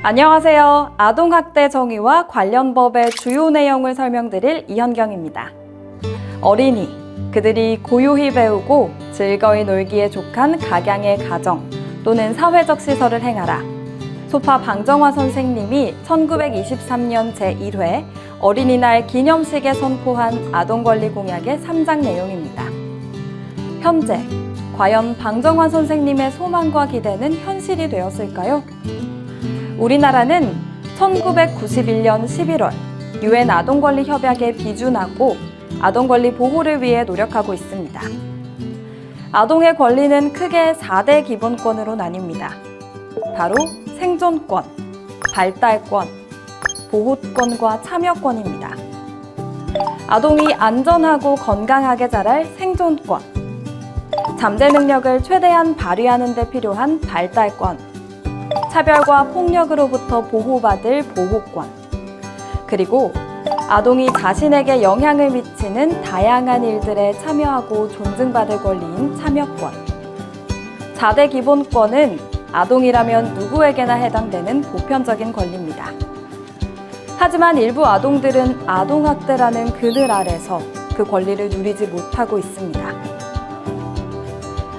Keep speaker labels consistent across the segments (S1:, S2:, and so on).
S1: 안녕하세요. 아동학대 정의와 관련 법의 주요 내용을 설명드릴 이현경입니다. 어린이, 그들이 고요히 배우고 즐거이 놀기에 족한 각양의 가정 또는 사회적 시설을 행하라. 소파 방정화 선생님이 1923년 제1회 어린이날 기념식에 선포한 아동권리 공약의 3장 내용입니다. 현재, 과연 방정화 선생님의 소망과 기대는 현실이 되었을까요? 우리나라는 1991년 11월 UN 아동권리 협약에 비준하고 아동권리 보호를 위해 노력하고 있습니다. 아동의 권리는 크게 4대 기본권으로 나뉩니다. 바로 생존권, 발달권, 보호권과 참여권입니다. 아동이 안전하고 건강하게 자랄 생존권, 잠재 능력을 최대한 발휘하는 데 필요한 발달권, 차별과 폭력으로부터 보호받을 보호권, 그리고 아동이 자신에게 영향을 미치는 다양한 일들에 참여하고 존중받을 권리인 참여권. 4대 기본권은 아동이라면 누구에게나 해당되는 보편적인 권리입니다. 하지만 일부 아동들은 아동학대라는 그늘 아래서 그 권리를 누리지 못하고 있습니다.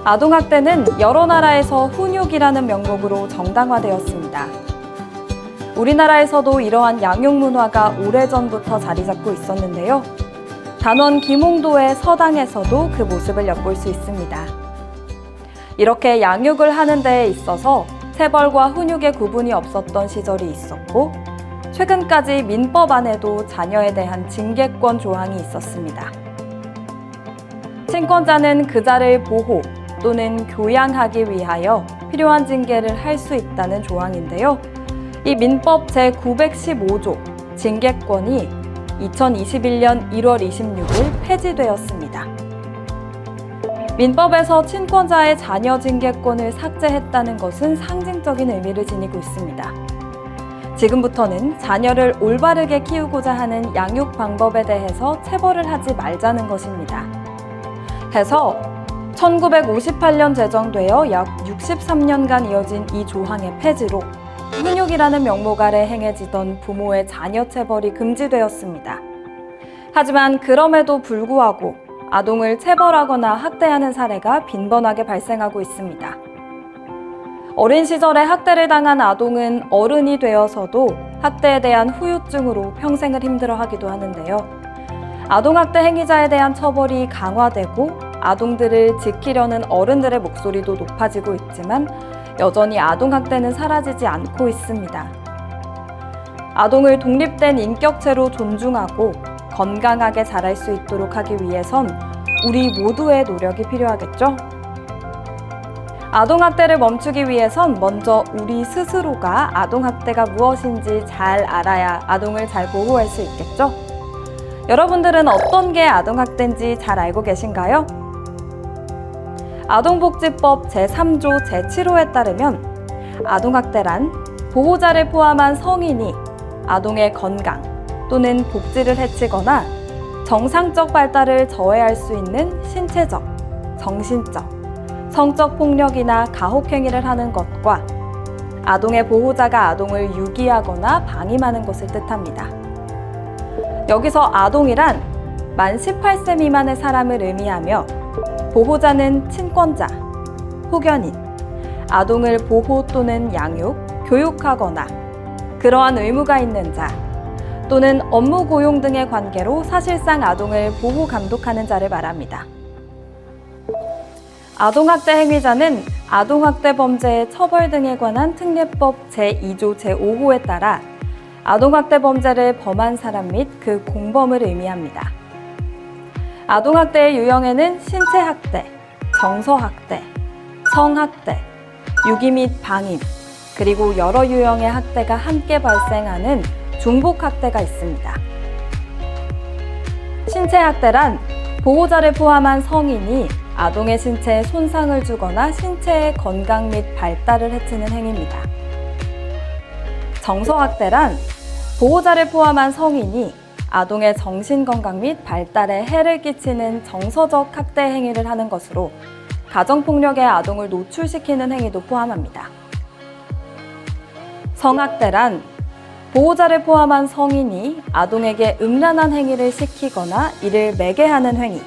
S1: 아동학대는 여러 나라에서 훈육이라는 명목으로 정당화되었습니다. 우리나라에서도 이러한 양육 문화가 오래전부터 자리 잡고 있었는데요. 단원 김홍도의 서당에서도 그 모습을 엿볼 수 있습니다. 이렇게 양육을 하는 데에 있어서 체벌과 훈육의 구분이 없었던 시절이 있었고, 최근까지 민법 안에도 자녀에 대한 징계권 조항이 있었습니다. 친권자는 그자를 보호 또는 교양하기 위하여 필요한 징계를 할 수 있다는 조항인데요. 이 민법 제915조 징계권이 2021년 1월 26일 폐지되었습니다. 민법에서 친권자의 자녀 징계권을 삭제했다는 것은 상징적인 의미를 지니고 있습니다. 지금부터는 자녀를 올바르게 키우고자 하는 양육 방법에 대해서 체벌을 하지 말자는 것입니다. 해서 1958년 제정되어 약 63년간 이어진 이 조항의 폐지로 훈육이라는 명목 아래 행해지던 부모의 자녀 체벌이 금지되었습니다. 하지만 그럼에도 불구하고 아동을 체벌하거나 학대하는 사례가 빈번하게 발생하고 있습니다. 어린 시절에 학대를 당한 아동은 어른이 되어서도 학대에 대한 후유증으로 평생을 힘들어하기도 하는데요. 아동학대 행위자에 대한 처벌이 강화되고 아동들을 지키려는 어른들의 목소리도 높아지고 있지만 여전히 아동학대는 사라지지 않고 있습니다. 아동을 독립된 인격체로 존중하고 건강하게 자랄 수 있도록 하기 위해선 우리 모두의 노력이 필요하겠죠? 아동학대를 멈추기 위해선 먼저 우리 스스로가 아동학대가 무엇인지 잘 알아야 아동을 잘 보호할 수 있겠죠? 여러분들은 어떤 게 아동학대인지 잘 알고 계신가요? 아동복지법 제3조 제7호에 따르면 아동학대란 보호자를 포함한 성인이 아동의 건강 또는 복지를 해치거나 정상적 발달을 저해할 수 있는 신체적, 정신적, 성적 폭력이나 가혹행위를 하는 것과 아동의 보호자가 아동을 유기하거나 방임하는 것을 뜻합니다. 여기서 아동이란 만 18세 미만의 사람을 의미하며 보호자는 친권자, 후견인, 아동을 보호 또는 양육, 교육하거나 그러한 의무가 있는 자 또는 업무 고용 등의 관계로 사실상 아동을 보호 감독하는 자를 말합니다. 아동학대 행위자는 아동학대 범죄의 처벌 등에 관한 특례법 제2조 제5호에 따라 아동학대 범죄를 범한 사람 및 그 공범을 의미합니다. 아동학대의 유형에는 신체학대, 정서학대, 성학대, 유기 및 방임, 그리고 여러 유형의 학대가 함께 발생하는 중복학대가 있습니다. 신체학대란 보호자를 포함한 성인이 아동의 신체에 손상을 주거나 신체의 건강 및 발달을 해치는 행위입니다. 정서학대란 보호자를 포함한 성인이 아동의 정신건강 및 발달에 해를 끼치는 정서적 학대 행위를 하는 것으로 가정폭력에 아동을 노출시키는 행위도 포함합니다. 성학대란 보호자를 포함한 성인이 아동에게 음란한 행위를 시키거나 이를 매개하는 행위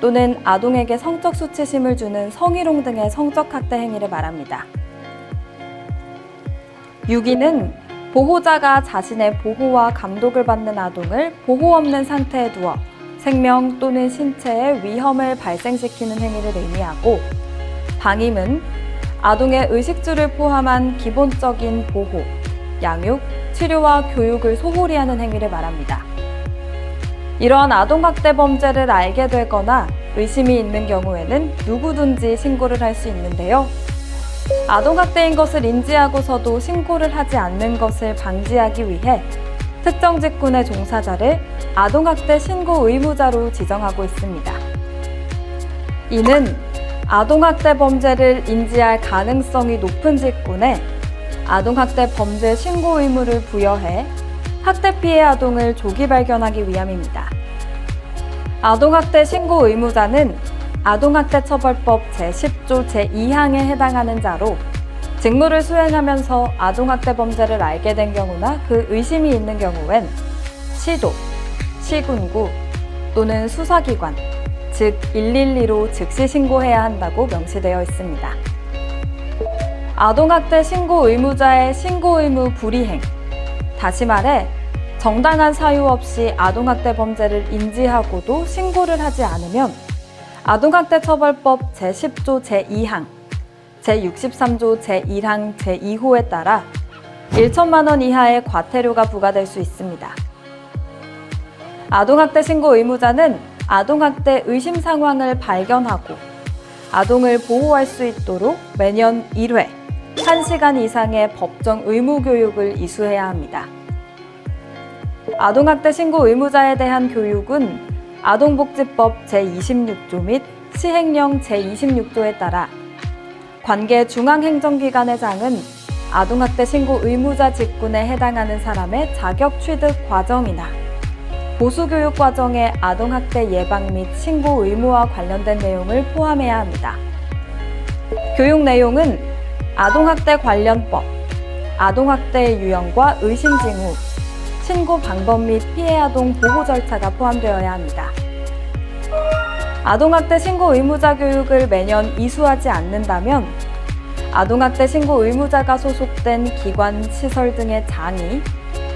S1: 또는 아동에게 성적 수치심을 주는 성희롱 등의 성적 학대 행위를 말합니다. 유기는 보호자가 자신의 보호와 감독을 받는 아동을 보호 없는 상태에 두어 생명 또는 신체에 위험을 발생시키는 행위를 의미하고, 방임은 아동의 의식주를 포함한 기본적인 보호, 양육, 치료와 교육을 소홀히 하는 행위를 말합니다. 이러한 아동학대 범죄를 알게 되거나 의심이 있는 경우에는 누구든지 신고를 할 수 있는데요. 아동학대인 것을 인지하고서도 신고를 하지 않는 것을 방지하기 위해 특정 직군의 종사자를 아동학대 신고 의무자로 지정하고 있습니다. 이는 아동학대 범죄를 인지할 가능성이 높은 직군에 아동학대 범죄 신고 의무를 부여해 학대 피해 아동을 조기 발견하기 위함입니다. 아동학대 신고 의무자는 아동학대처벌법 제10조 제2항에 해당하는 자로 직무를 수행하면서 아동학대 범죄를 알게 된 경우나 그 의심이 있는 경우엔 시도, 시군구 또는 수사기관, 즉 112로 즉시 신고해야 한다고 명시되어 있습니다. 아동학대 신고 의무자의 신고 의무 불이행, 다시 말해 정당한 사유 없이 아동학대 범죄를 인지하고도 신고를 하지 않으면 아동학대처벌법 제10조 제2항, 제63조 제1항 제2호에 따라 1천만 원 이하의 과태료가 부과될 수 있습니다. 아동학대 신고 의무자는 아동학대 의심 상황을 발견하고 아동을 보호할 수 있도록 매년 1회 1시간 이상의 법정 의무 교육을 이수해야 합니다. 아동학대 신고 의무자에 대한 교육은 아동복지법 제26조 및 시행령 제26조에 따라 관계 중앙행정기관의 장은 아동학대 신고 의무자 직군에 해당하는 사람의 자격 취득 과정이나 보수교육 과정의 아동학대 예방 및 신고 의무와 관련된 내용을 포함해야 합니다. 교육 내용은 아동학대 관련법, 아동학대의 유형과 의심 징후, 신고 방법 및 피해 아동 보호 절차가 포함되어야 합니다. 아동학대 신고 의무자 교육을 매년 이수하지 않는다면 아동학대 신고 의무자가 소속된 기관, 시설 등의 장이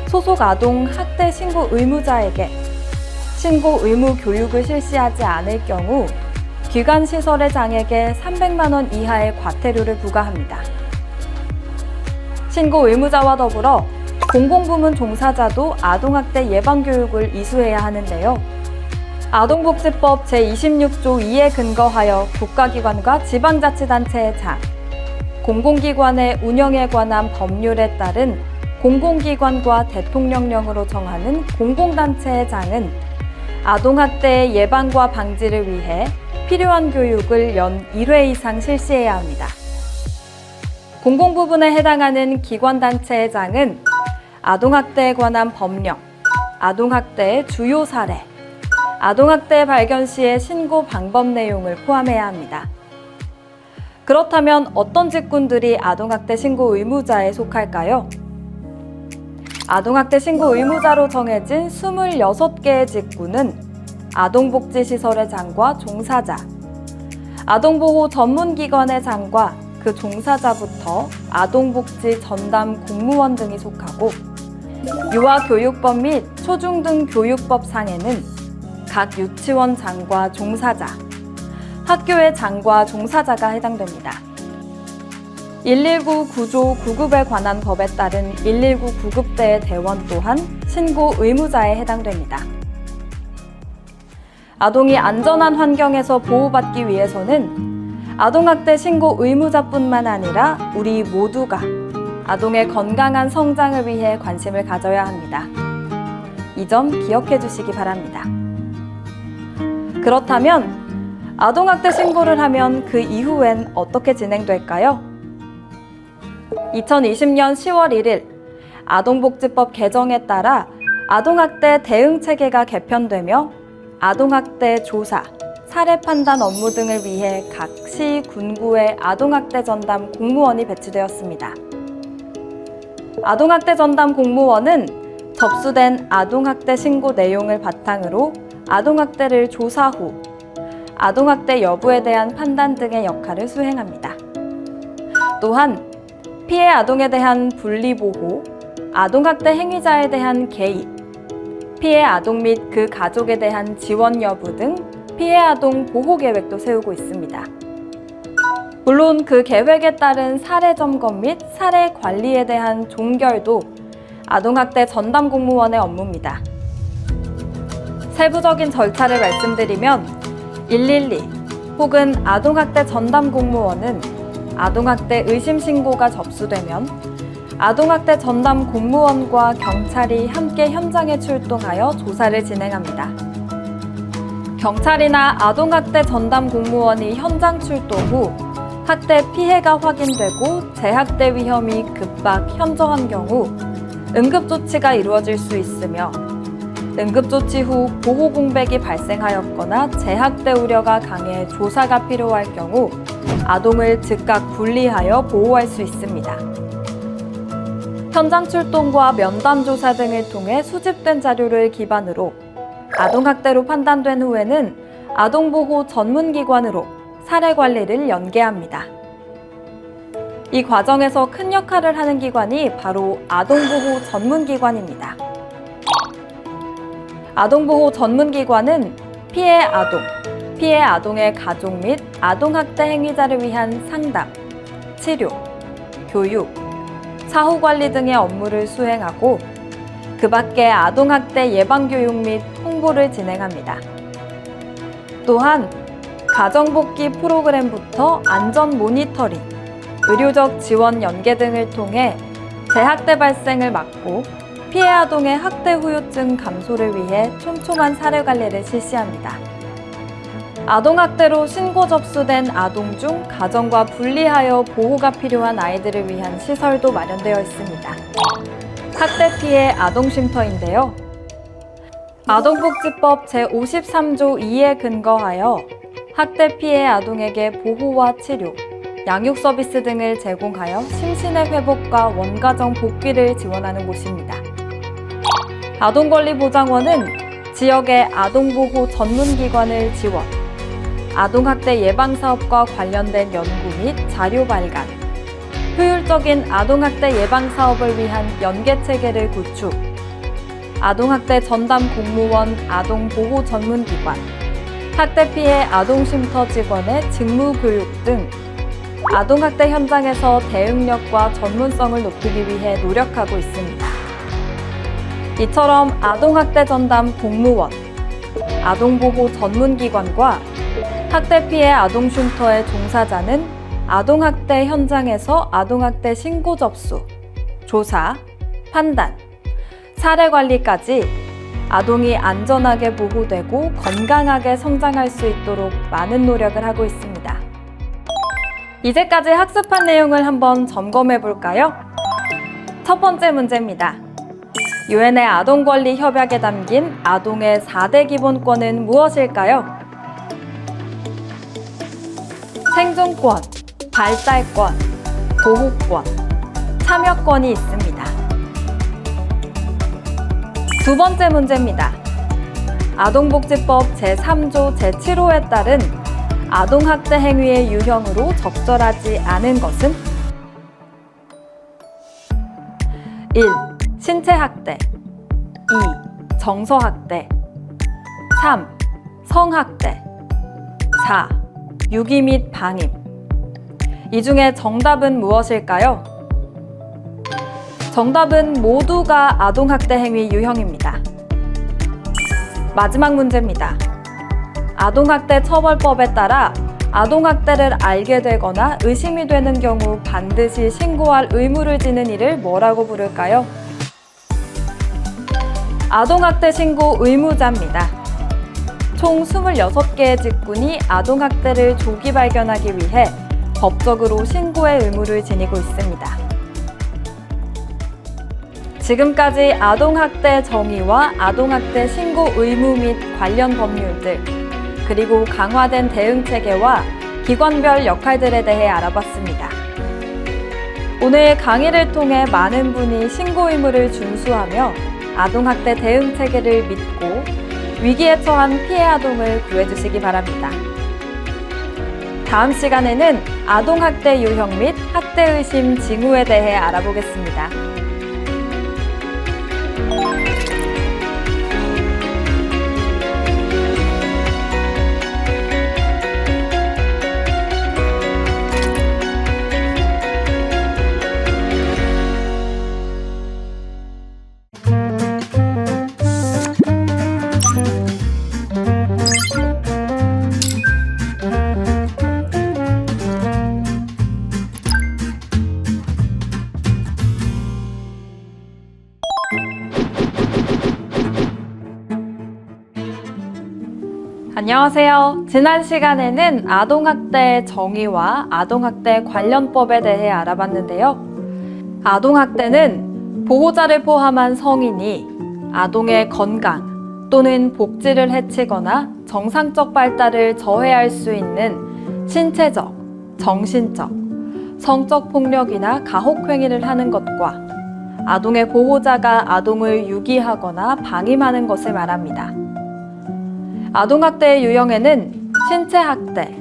S1: 소속 아동 학대 신고 의무자에게 신고 의무 교육을 실시하지 않을 경우 기관 시설의 장에게 300만 원 이하의 과태료를 부과합니다. 신고 의무자와 더불어 공공부문 종사자도 아동학대 예방교육을 이수해야 하는데요. 아동복지법 제26조 2에 근거하여 국가기관과 지방자치단체의 장, 공공기관의 운영에 관한 법률에 따른 공공기관과 대통령령으로 정하는 공공단체의 장은 아동학대의 예방과 방지를 위해 필요한 교육을 연 1회 이상 실시해야 합니다. 공공부문에 해당하는 기관단체의 장은 아동학대에 관한 법령, 아동학대의 주요 사례, 아동학대 발견 시의 신고 방법 내용을 포함해야 합니다. 그렇다면 어떤 직군들이 아동학대 신고 의무자에 속할까요? 아동학대 신고 의무자로 정해진 26개의 직군은 아동복지시설의 장과 종사자, 아동보호 전문기관의 장과 그 종사자부터 아동복지 전담 공무원 등이 속하고, 유아교육법 및 초중등 교육법 상에는 각 유치원 장과 종사자, 학교의 장과 종사자가 해당됩니다. 119 구조 구급에 관한 법에 따른 119 구급대의 대원 또한 신고 의무자에 해당됩니다. 아동이 안전한 환경에서 보호받기 위해서는 아동학대 신고 의무자뿐만 아니라 우리 모두가 아동의 건강한 성장을 위해 관심을 가져야 합니다. 이 점 기억해 주시기 바랍니다. 그렇다면 아동학대 신고를 하면 그 이후엔 어떻게 진행될까요? 2020년 10월 1일 아동복지법 개정에 따라 아동학대 대응체계가 개편되며 아동학대 조사, 사례 판단 업무 등을 위해 각 시, 군구에 아동학대 전담 공무원이 배치되었습니다. 아동학대 전담 공무원은 접수된 아동학대 신고 내용을 바탕으로 아동학대를 조사 후 아동학대 여부에 대한 판단 등의 역할을 수행합니다. 또한 피해 아동에 대한 분리보호, 아동학대 행위자에 대한 개입, 피해 아동 및 그 가족에 대한 지원 여부 등 피해 아동 보호 계획도 세우고 있습니다. 물론 그 계획에 따른 사례 점검 및 사례 관리에 대한 종결도 아동학대 전담 공무원의 업무입니다. 세부적인 절차를 말씀드리면 112 혹은 아동학대 전담 공무원은 아동학대 의심 신고가 접수되면 아동학대 전담 공무원과 경찰이 함께 현장에 출동하여 조사를 진행합니다. 경찰이나 아동학대 전담 공무원이 현장 출동 후 학대 피해가 확인되고 재학대 위험이 급박 현저한 경우 응급조치가 이루어질 수 있으며 응급조치 후 보호 공백이 발생하였거나 재학대 우려가 강해 조사가 필요할 경우 아동을 즉각 분리하여 보호할 수 있습니다. 현장 출동과 면담 조사 등을 통해 수집된 자료를 기반으로 아동학대로 판단된 후에는 아동보호 전문기관으로 사례 관리를 연계합니다. 이 과정에서 큰 역할을 하는 기관이 바로 아동보호 전문기관입니다. 아동보호 전문기관은 피해 아동의 가족 및 아동학대 행위자를 위한 상담, 치료, 교육, 사후관리 등의 업무를 수행하고 그 밖에 아동학대 예방교육 및 홍보를 진행합니다. 또한 가정복귀 프로그램부터 안전 모니터링, 의료적 지원 연계 등을 통해 재학대 발생을 막고 피해 아동의 학대 후유증 감소를 위해 촘촘한 사례 관리를 실시합니다. 아동학대로 신고 접수된 아동 중 가정과 분리하여 보호가 필요한 아이들을 위한 시설도 마련되어 있습니다. 학대 피해 아동쉼터인데요. 아동복지법 제53조 2에 근거하여 학대 피해 아동에게 보호와 치료, 양육 서비스 등을 제공하여 심신의 회복과 원가정 복귀를 지원하는 곳입니다. 아동권리보장원은 지역의 아동보호 전문기관을 지원, 아동학대 예방사업과 관련된 연구 및 자료 발간, 효율적인 아동학대 예방사업을 위한 연계체계를 구축, 아동학대 전담 공무원 아동보호 전문기관, 학대 피해 아동쉼터 직원의 직무교육 등 아동학대 현장에서 대응력과 전문성을 높이기 위해 노력하고 있습니다. 이처럼 아동학대 전담 공무원, 아동보호 전문기관과 학대 피해 아동쉼터의 종사자는 아동학대 현장에서 아동학대 신고 접수, 조사, 판단, 사례 관리까지 아동이 안전하게 보호되고 건강하게 성장할 수 있도록 많은 노력을 하고 있습니다. 이제까지 학습한 내용을 한번 점검해 볼까요? 첫 번째 문제입니다. 유엔의 아동권리 협약에 담긴 아동의 4대 기본권은 무엇일까요? 생존권, 발달권, 보호권, 참여권이 있습니다. 두 번째 문제입니다. 아동복지법 제3조 제7호에 따른 아동학대 행위의 유형으로 적절하지 않은 것은 1. 신체학대 2. 정서학대 3. 성학대 4. 유기 및 방임. 이 중에 정답은 무엇일까요? 정답은 모두가 아동학대 행위 유형입니다. 마지막 문제입니다. 아동학대 처벌법에 따라 아동학대를 알게 되거나 의심이 되는 경우 반드시 신고할 의무를 지는 이를 뭐라고 부를까요? 아동학대 신고 의무자입니다. 총 26개의 직군이 아동학대를 조기 발견하기 위해 법적으로 신고의 의무를 지니고 있습니다. 지금까지 아동학대 정의와 아동학대 신고 의무 및 관련 법률들, 그리고 강화된 대응 체계와 기관별 역할들에 대해 알아봤습니다. 오늘 강의를 통해 많은 분이 신고 의무를 준수하며 아동학대 대응 체계를 믿고 위기에 처한 피해 아동을 구해주시기 바랍니다. 다음 시간에는 아동학대 유형 및 학대의심 징후에 대해 알아보겠습니다. 안녕하세요. 지난 시간에는 아동학대의 정의와 아동학대 관련법에 대해 알아봤는데요. 아동학대는 보호자를 포함한 성인이 아동의 건강 또는 복지를 해치거나 정상적 발달을 저해할 수 있는 신체적, 정신적, 성적 폭력이나 가혹행위를 하는 것과 아동의 보호자가 아동을 유기하거나 방임하는 것을 말합니다. 아동학대의 유형에는 신체학대,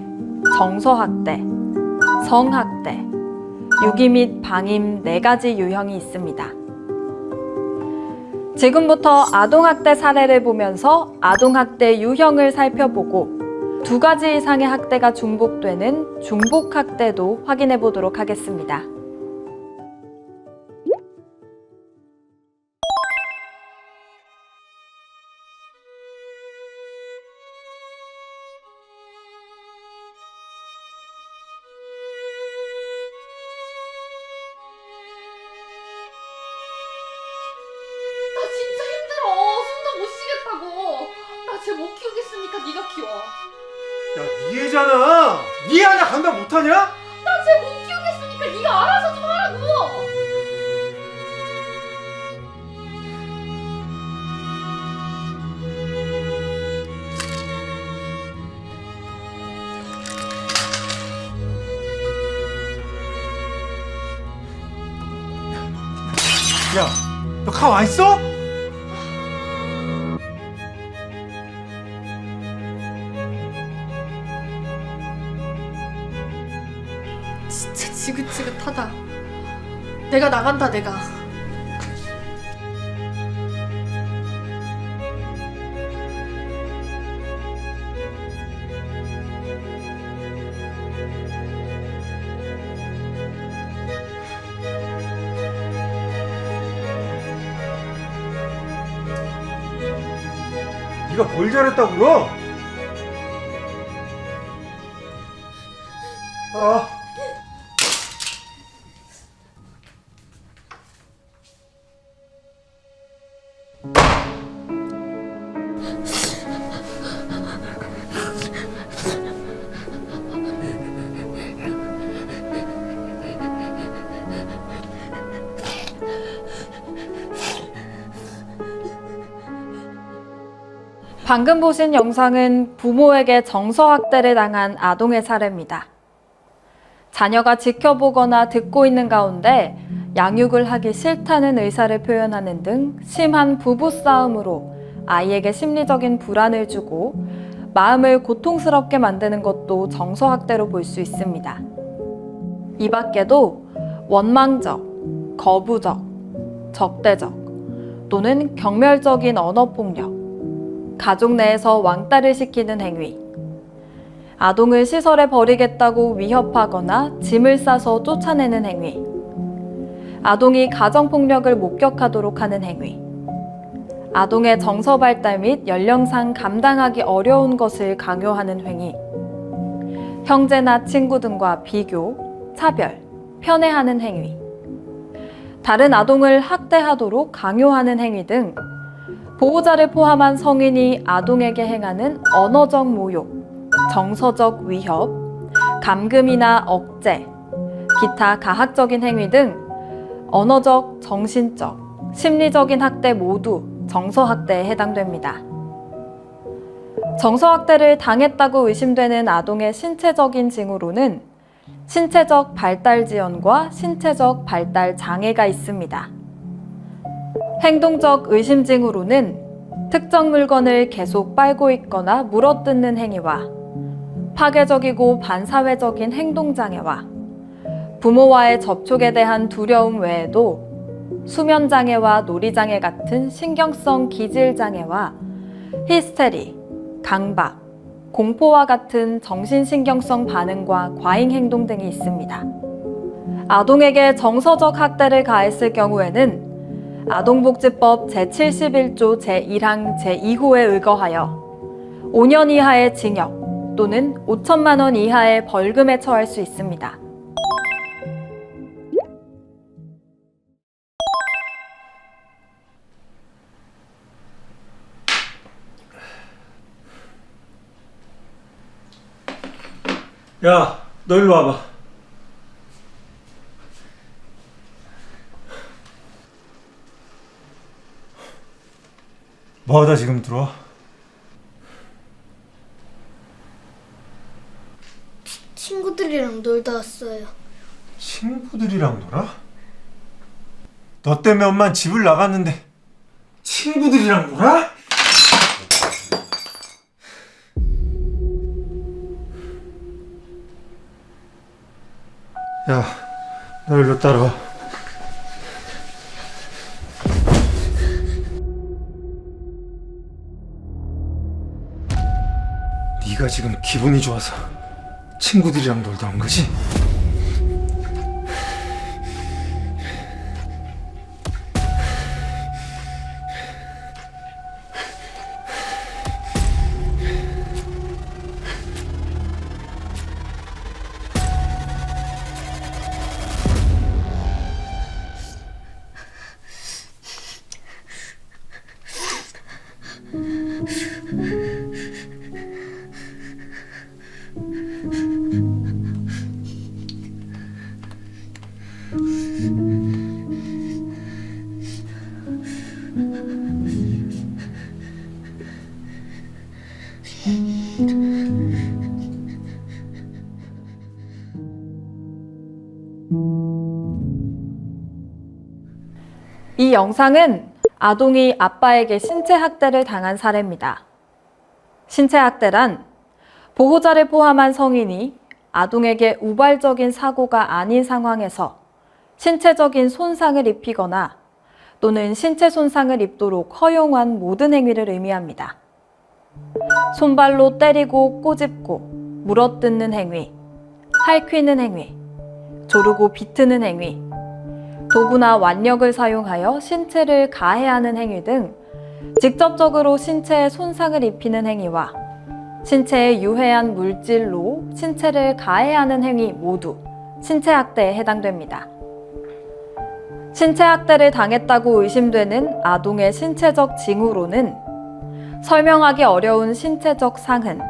S1: 정서학대, 성학대, 유기 및 방임 4가지 유형이 있습니다. 지금부터 아동학대 사례를 보면서 아동학대 유형을 살펴보고 2가지 이상의 학대가 중복되는 중복학대도 확인해 보도록 하겠습니다.
S2: 진짜 힘들어. 숨도 못 쉬겠다고. 나 쟤 못 키우겠으니까 네가 키워.
S3: 야, 네 애잖아. 네 하나 감당 못하냐?
S2: 나 쟤 못 키우겠으니까 네가 알아서 좀 하라고.
S3: 야, 너 가만 있어?
S2: 진짜 지긋지긋하다. 내가 나간다 내가.
S3: 네가 뭘 잘했다고요? 아,
S1: 방금 보신 영상은 부모에게 정서학대를 당한 아동의 사례입니다. 자녀가 지켜보거나 듣고 있는 가운데 양육을 하기 싫다는 의사를 표현하는 등 심한 부부싸움으로 아이에게 심리적인 불안을 주고 마음을 고통스럽게 만드는 것도 정서학대로 볼 수 있습니다. 이 밖에도 원망적, 거부적, 적대적 또는 경멸적인 언어폭력, 가족 내에서 왕따를 시키는 행위, 아동을 시설에 버리겠다고 위협하거나 짐을 싸서 쫓아내는 행위, 아동이 가정폭력을 목격하도록 하는 행위, 아동의 정서 발달 및 연령상 감당하기 어려운 것을 강요하는 행위, 형제나 친구 등과 비교, 차별, 편애하는 행위, 다른 아동을 학대하도록 강요하는 행위 등 보호자를 포함한 성인이 아동에게 행하는 언어적 모욕, 정서적 위협, 감금이나 억제, 기타 가학적인 행위 등 언어적, 정신적, 심리적인 학대 모두 정서학대에 해당됩니다. 정서학대를 당했다고 의심되는 아동의 신체적인 징후로는 신체적 발달 지연과 신체적 발달 장애가 있습니다. 행동적 의심 징후로는 특정 물건을 계속 빨고 있거나 물어뜯는 행위와 파괴적이고 반사회적인 행동장애와 부모와의 접촉에 대한 두려움 외에도 수면장애와 놀이장애 같은 신경성 기질장애와 히스테리, 강박, 공포와 같은 정신신경성 반응과 과잉 행동 등이 있습니다. 아동에게 정서적 학대를 가했을 경우에는 아동복지법 제71조 제1항 제2호에 의거하여 5년 이하의 징역 또는 5천만 원 이하의 벌금에 처할 수 있습니다.
S3: 야, 너 일로 와봐. 뭐하다 지금 들어와?
S4: 친구들이랑 놀다 왔어요.
S3: 친구들이랑 놀아? 너 때문에 엄만 집을 나갔는데 친구들이랑 놀아? 야, 너 일로 따라와. 네가 지금 기분이 좋아서 친구들이랑 놀다 온 거지?
S1: 이 영상은 아동이 아빠에게 신체 학대를 당한 사례입니다. 신체 학대란 보호자를 포함한 성인이 아동에게 우발적인 사고가 아닌 상황에서 신체적인 손상을 입히거나 또는 신체 손상을 입도록 허용한 모든 행위를 의미합니다. 손발로 때리고 꼬집고 물어뜯는 행위, 핥히는 행위, 조르고 비트는 행위, 도구나 완력을 사용하여 신체를 가해하는 행위 등 직접적으로 신체에 손상을 입히는 행위와 신체에 유해한 물질로 신체를 가해하는 행위 모두 신체학대에 해당됩니다. 신체학대를 당했다고 의심되는 아동의 신체적 징후로는 설명하기 어려운 신체적 상흔,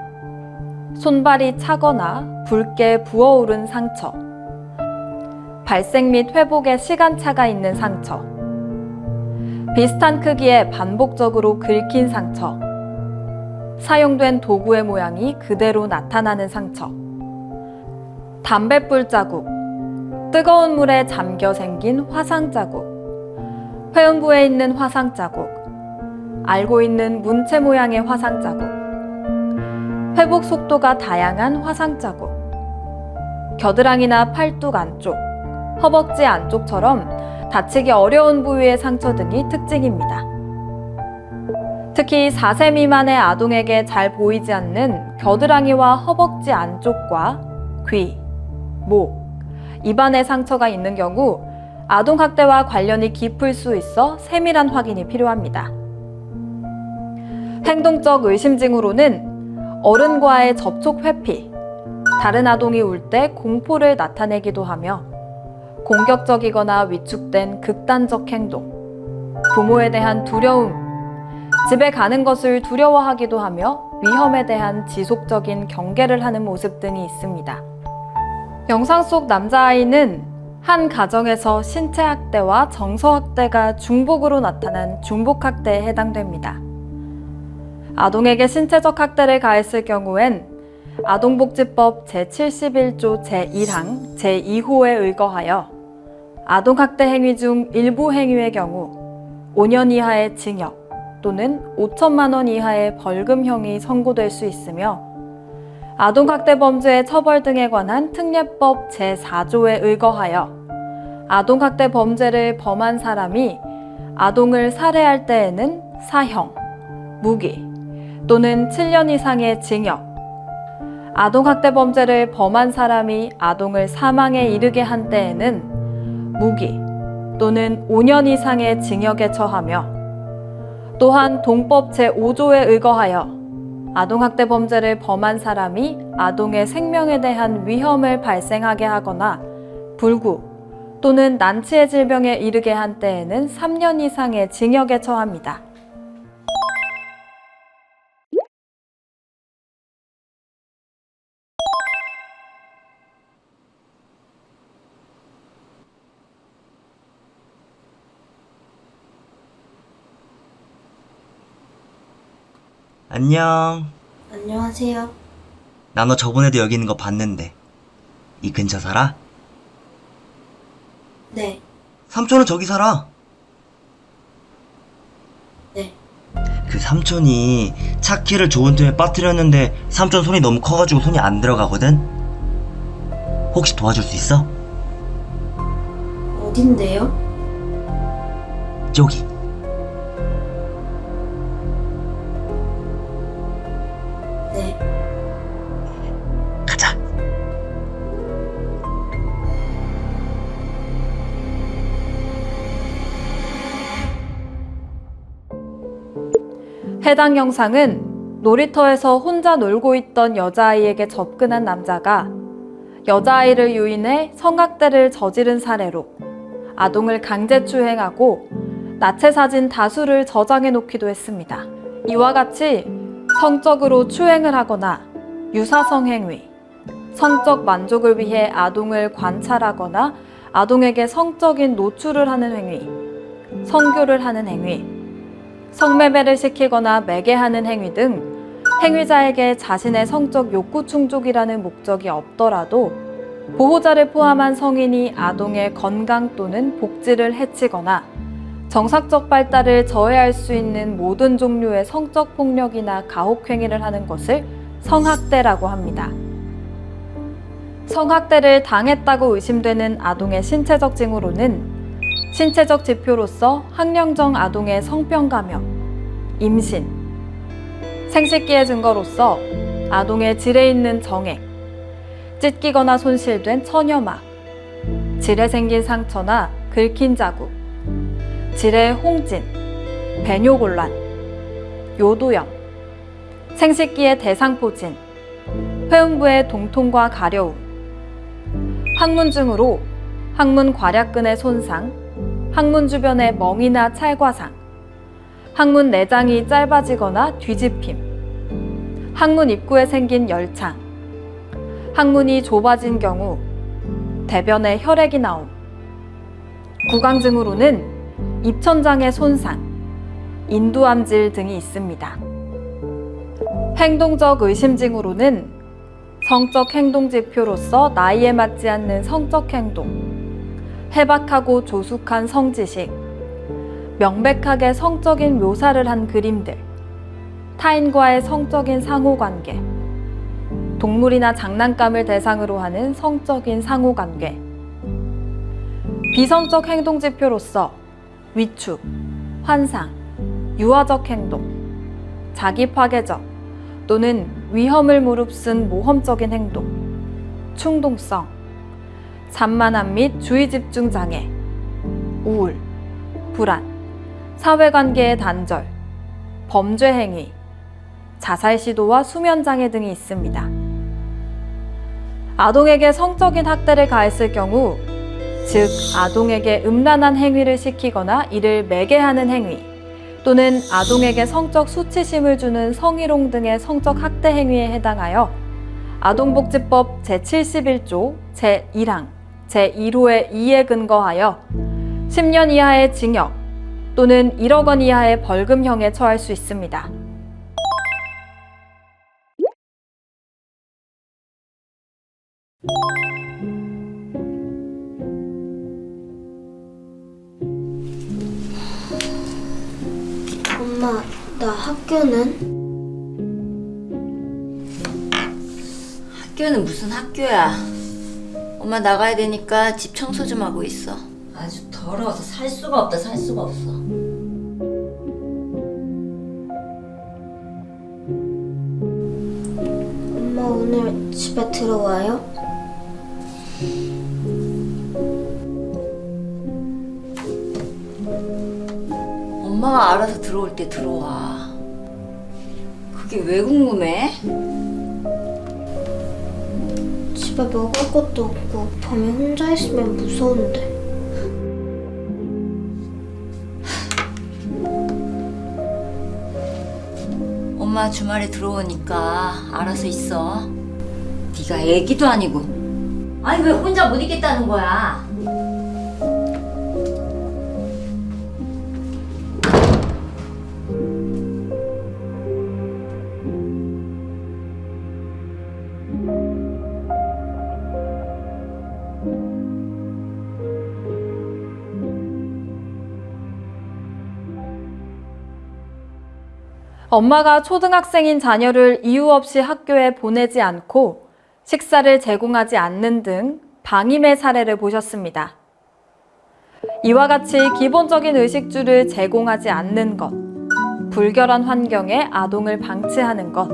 S1: 손발이 차거나 붉게 부어오른 상처, 발생 및 회복에 시간차가 있는 상처, 비슷한 크기의 반복적으로 긁힌 상처, 사용된 도구의 모양이 그대로 나타나는 상처, 담뱃불 자국, 뜨거운 물에 잠겨 생긴 화상 자국, 회음부에 있는 화상 자국, 알고 있는 문체 모양의 화상 자국, 회복 속도가 다양한 화상 자국, 겨드랑이나 팔뚝 안쪽, 허벅지 안쪽처럼 다치기 어려운 부위의 상처 등이 특징입니다. 특히 4세 미만의 아동에게 잘 보이지 않는 겨드랑이와 허벅지 안쪽과 귀, 목, 입안에 상처가 있는 경우 아동학대와 관련이 깊을 수 있어 세밀한 확인이 필요합니다. 행동적 의심 징후로는 어른과의 접촉 회피, 다른 아동이 울 때 공포를 나타내기도 하며 공격적이거나 위축된 극단적 행동, 부모에 대한 두려움, 집에 가는 것을 두려워하기도 하며 위험에 대한 지속적인 경계를 하는 모습 등이 있습니다. 영상 속 남자아이는 한 가정에서 신체학대와 정서학대가 중복으로 나타난 중복학대에 해당됩니다. 아동에게 신체적 학대를 가했을 경우엔 아동복지법 제71조 제1항 제2호에 의거하여 아동학대 행위 중 일부 행위의 경우 5년 이하의 징역 또는 5천만 원 이하의 벌금형이 선고될 수 있으며 아동학대 범죄의 처벌 등에 관한 특례법 제4조에 의거하여 아동학대 범죄를 범한 사람이 아동을 살해할 때에는 사형, 무기 또는 7년 이상의 징역, 아동학대 범죄를 범한 사람이 아동을 사망에 이르게 한 때에는 무기 또는 5년 이상의 징역에 처하며 또한 동법 제5조에 의거하여 아동학대 범죄를 범한 사람이 아동의 생명에 대한 위험을 발생하게 하거나 불구 또는 난치의 질병에 이르게 한 때에는 3년 이상의 징역에 처합니다.
S5: 안녕.
S4: 안녕하세요.
S5: 나 너 저번에도 여기 있는 거 봤는데. 이 근처 살아?
S4: 네.
S5: 삼촌은 저기 살아.
S4: 네.
S5: 그 삼촌이 차 키를 좋은 틈에 빠뜨렸는데 삼촌 손이 너무 커가지고 손이 안 들어가거든? 혹시 도와줄 수 있어?
S4: 어딘데요?
S5: 저기.
S4: 네.
S5: 가자.
S1: 해당 영상은 놀이터에서 혼자 놀고 있던 여자아이에게 접근한 남자가 여자아이를 유인해 성학대를 저지른 사례로 아동을 강제추행하고 나체 사진 다수를 저장해 놓기도 했습니다. 이와 같이 성적으로 추행을 하거나 유사성 행위, 성적 만족을 위해 아동을 관찰하거나 아동에게 성적인 노출을 하는 행위, 성교를 하는 행위, 성매매를 시키거나 매개하는 행위 등 행위자에게 자신의 성적 욕구 충족이라는 목적이 없더라도 보호자를 포함한 성인이 아동의 건강 또는 복지를 해치거나 정상적 발달을 저해할 수 있는 모든 종류의 성적 폭력이나 가혹행위를 하는 것을 성학대라고 합니다. 성학대를 당했다고 의심되는 아동의 신체적 징후로는 신체적 지표로서 학령정 아동의 성병 감염, 임신, 생식기의 증거로서 아동의 질에 있는 정액, 찢기거나 손실된 처녀막, 질에 생긴 상처나 긁힌 자국, 질의 홍진, 배뇨곤란, 요도염, 생식기의 대상포진, 회음부의 동통과 가려움, 항문증으로 항문 괄약근의 손상, 항문 주변의 멍이나 찰과상, 항문 내장이 짧아지거나 뒤집힘, 항문 입구에 생긴 열창, 항문이 좁아진 경우 대변에 혈액이 나옴, 구강증으로는 입천장의 손상, 인두암질 등이 있습니다. 행동적 의심증으로는 성적 행동지표로서 나이에 맞지 않는 성적 행동, 해박하고 조숙한 성지식, 명백하게 성적인 묘사를 한 그림들, 타인과의 성적인 상호관계, 동물이나 장난감을 대상으로 하는 성적인 상호관계, 비성적 행동지표로서 위축, 환상, 유아적 행동, 자기파괴적 또는 위험을 무릅쓴 모험적인 행동, 충동성, 산만함 및 주의집중장애, 우울, 불안, 사회관계의 단절, 범죄 행위, 자살 시도와 수면장애 등이 있습니다. 아동에게 성적인 학대를 가했을 경우, 즉 아동에게 음란한 행위를 시키거나 이를 매개하는 행위, 또는 아동에게 성적 수치심을 주는 성희롱 등의 성적 학대 행위에 해당하여 아동복지법 제71조 제1항 제1호의 2에 근거하여 10년 이하의 징역 또는 1억 원 이하의 벌금형에 처할 수 있습니다.
S4: 엄마, 나 학교는?
S6: 학교는 무슨 학교야? 엄마 나가야 되니까 집 청소 좀 하고 있어. 아주 더러워서 살 수가 없다, 살 수가 없어.
S4: 엄마 오늘 집에 들어와요?
S6: 엄마가 알아서 들어올 때 들어와. 그게 왜 궁금해?
S4: 집에 먹을 것도 없고 밤에 혼자 있으면 무서운데.
S6: 엄마 주말에 들어오니까 알아서 있어. 네가 애기도 아니고. 아니 왜 혼자 못 있겠다는 거야?
S1: 엄마가 초등학생인 자녀를 이유 없이 학교에 보내지 않고 식사를 제공하지 않는 등 방임의 사례를 보셨습니다. 이와 같이 기본적인 의식주를 제공하지 않는 것, 불결한 환경에 아동을 방치하는 것,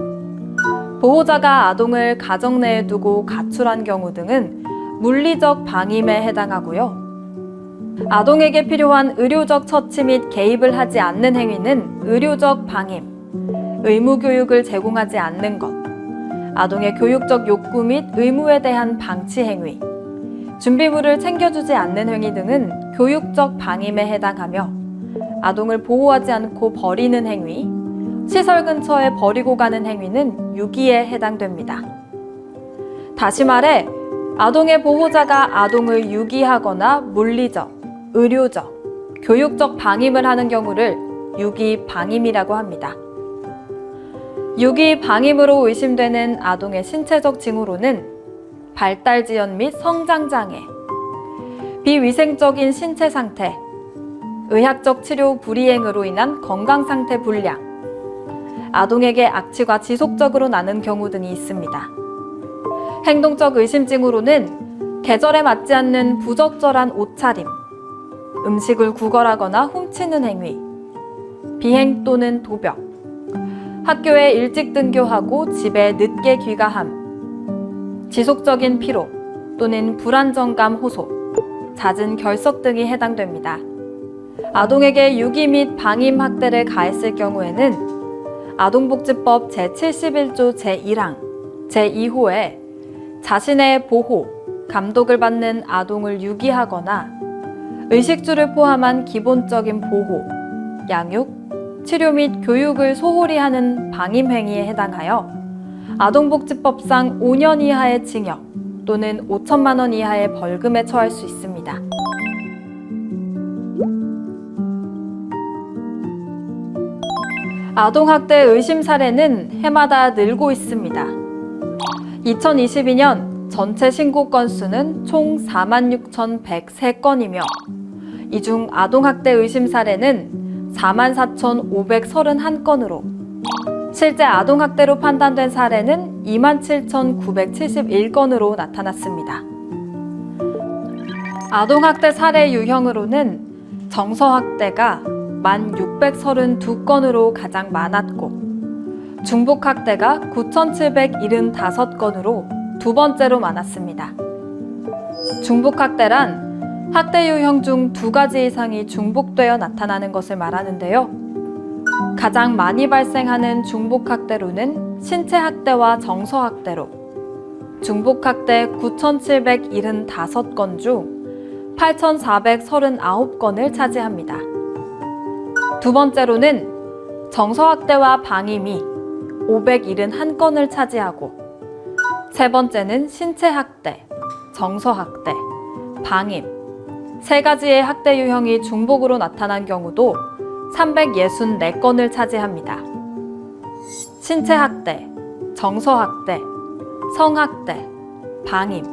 S1: 보호자가 아동을 가정 내에 두고 가출한 경우 등은 물리적 방임에 해당하고요. 아동에게 필요한 의료적 처치 및 개입을 하지 않는 행위는 의료적 방임, 의무교육을 제공하지 않는 것, 아동의 교육적 욕구 및 의무에 대한 방치 행위, 준비물을 챙겨주지 않는 행위 등은 교육적 방임에 해당하며 아동을 보호하지 않고 버리는 행위, 시설 근처에 버리고 가는 행위는 유기에 해당됩니다. 다시 말해 아동의 보호자가 아동을 유기하거나 물리적, 의료적, 교육적 방임을 하는 경우를 유기 방임이라고 합니다. 유기 방임으로 의심되는 아동의 신체적 징후로는 발달 지연 및 성장 장애, 비위생적인 신체 상태, 의학적 치료 불이행으로 인한 건강 상태 불량, 아동에게 악취가 지속적으로 나는 경우 등이 있습니다. 행동적 의심 징후로는 계절에 맞지 않는 부적절한 옷차림, 음식을 구걸하거나 훔치는 행위, 비행 또는 도벽, 학교에 일찍 등교하고 집에 늦게 귀가함, 지속적인 피로 또는 불안정감 호소, 잦은 결석 등이 해당됩니다. 아동에게 유기 및 방임 학대를 가했을 경우에는 아동복지법 제71조 제1항, 제2호에 자신의 보호, 감독을 받는 아동을 유기하거나 의식주를 포함한 기본적인 보호, 양육, 치료 및 교육을 소홀히 하는 방임 행위에 해당하여 아동복지법상 5년 이하의 징역 또는 5천만 원 이하의 벌금에 처할 수 있습니다. 아동학대 의심 사례는 해마다 늘고 있습니다. 2022년 전체 신고 건수는 총 46,103건이며 이 중 아동학대 의심 사례는 44,531건으로 실제 아동학대로 판단된 사례는 27,971건으로 나타났습니다. 아동학대 사례 유형으로는 정서학대가 1,632건으로 가장 많았고 중복학대가 9,775건으로 두 번째로 많았습니다. 중복학대란 학대 유형 중 두 가지 이상이 중복되어 나타나는 것을 말하는데요. 가장 많이 발생하는 중복학대로는 신체학대와 정서학대로 중복학대 9,775건 중 8,439건을 차지합니다. 두 번째로는 정서학대와 방임이 571건을 차지하고 세 번째는 신체학대, 정서학대, 방임 세 가지의 학대 유형이 중복으로 나타난 경우도 364건을 차지합니다. 신체학대, 정서학대, 성학대, 방임,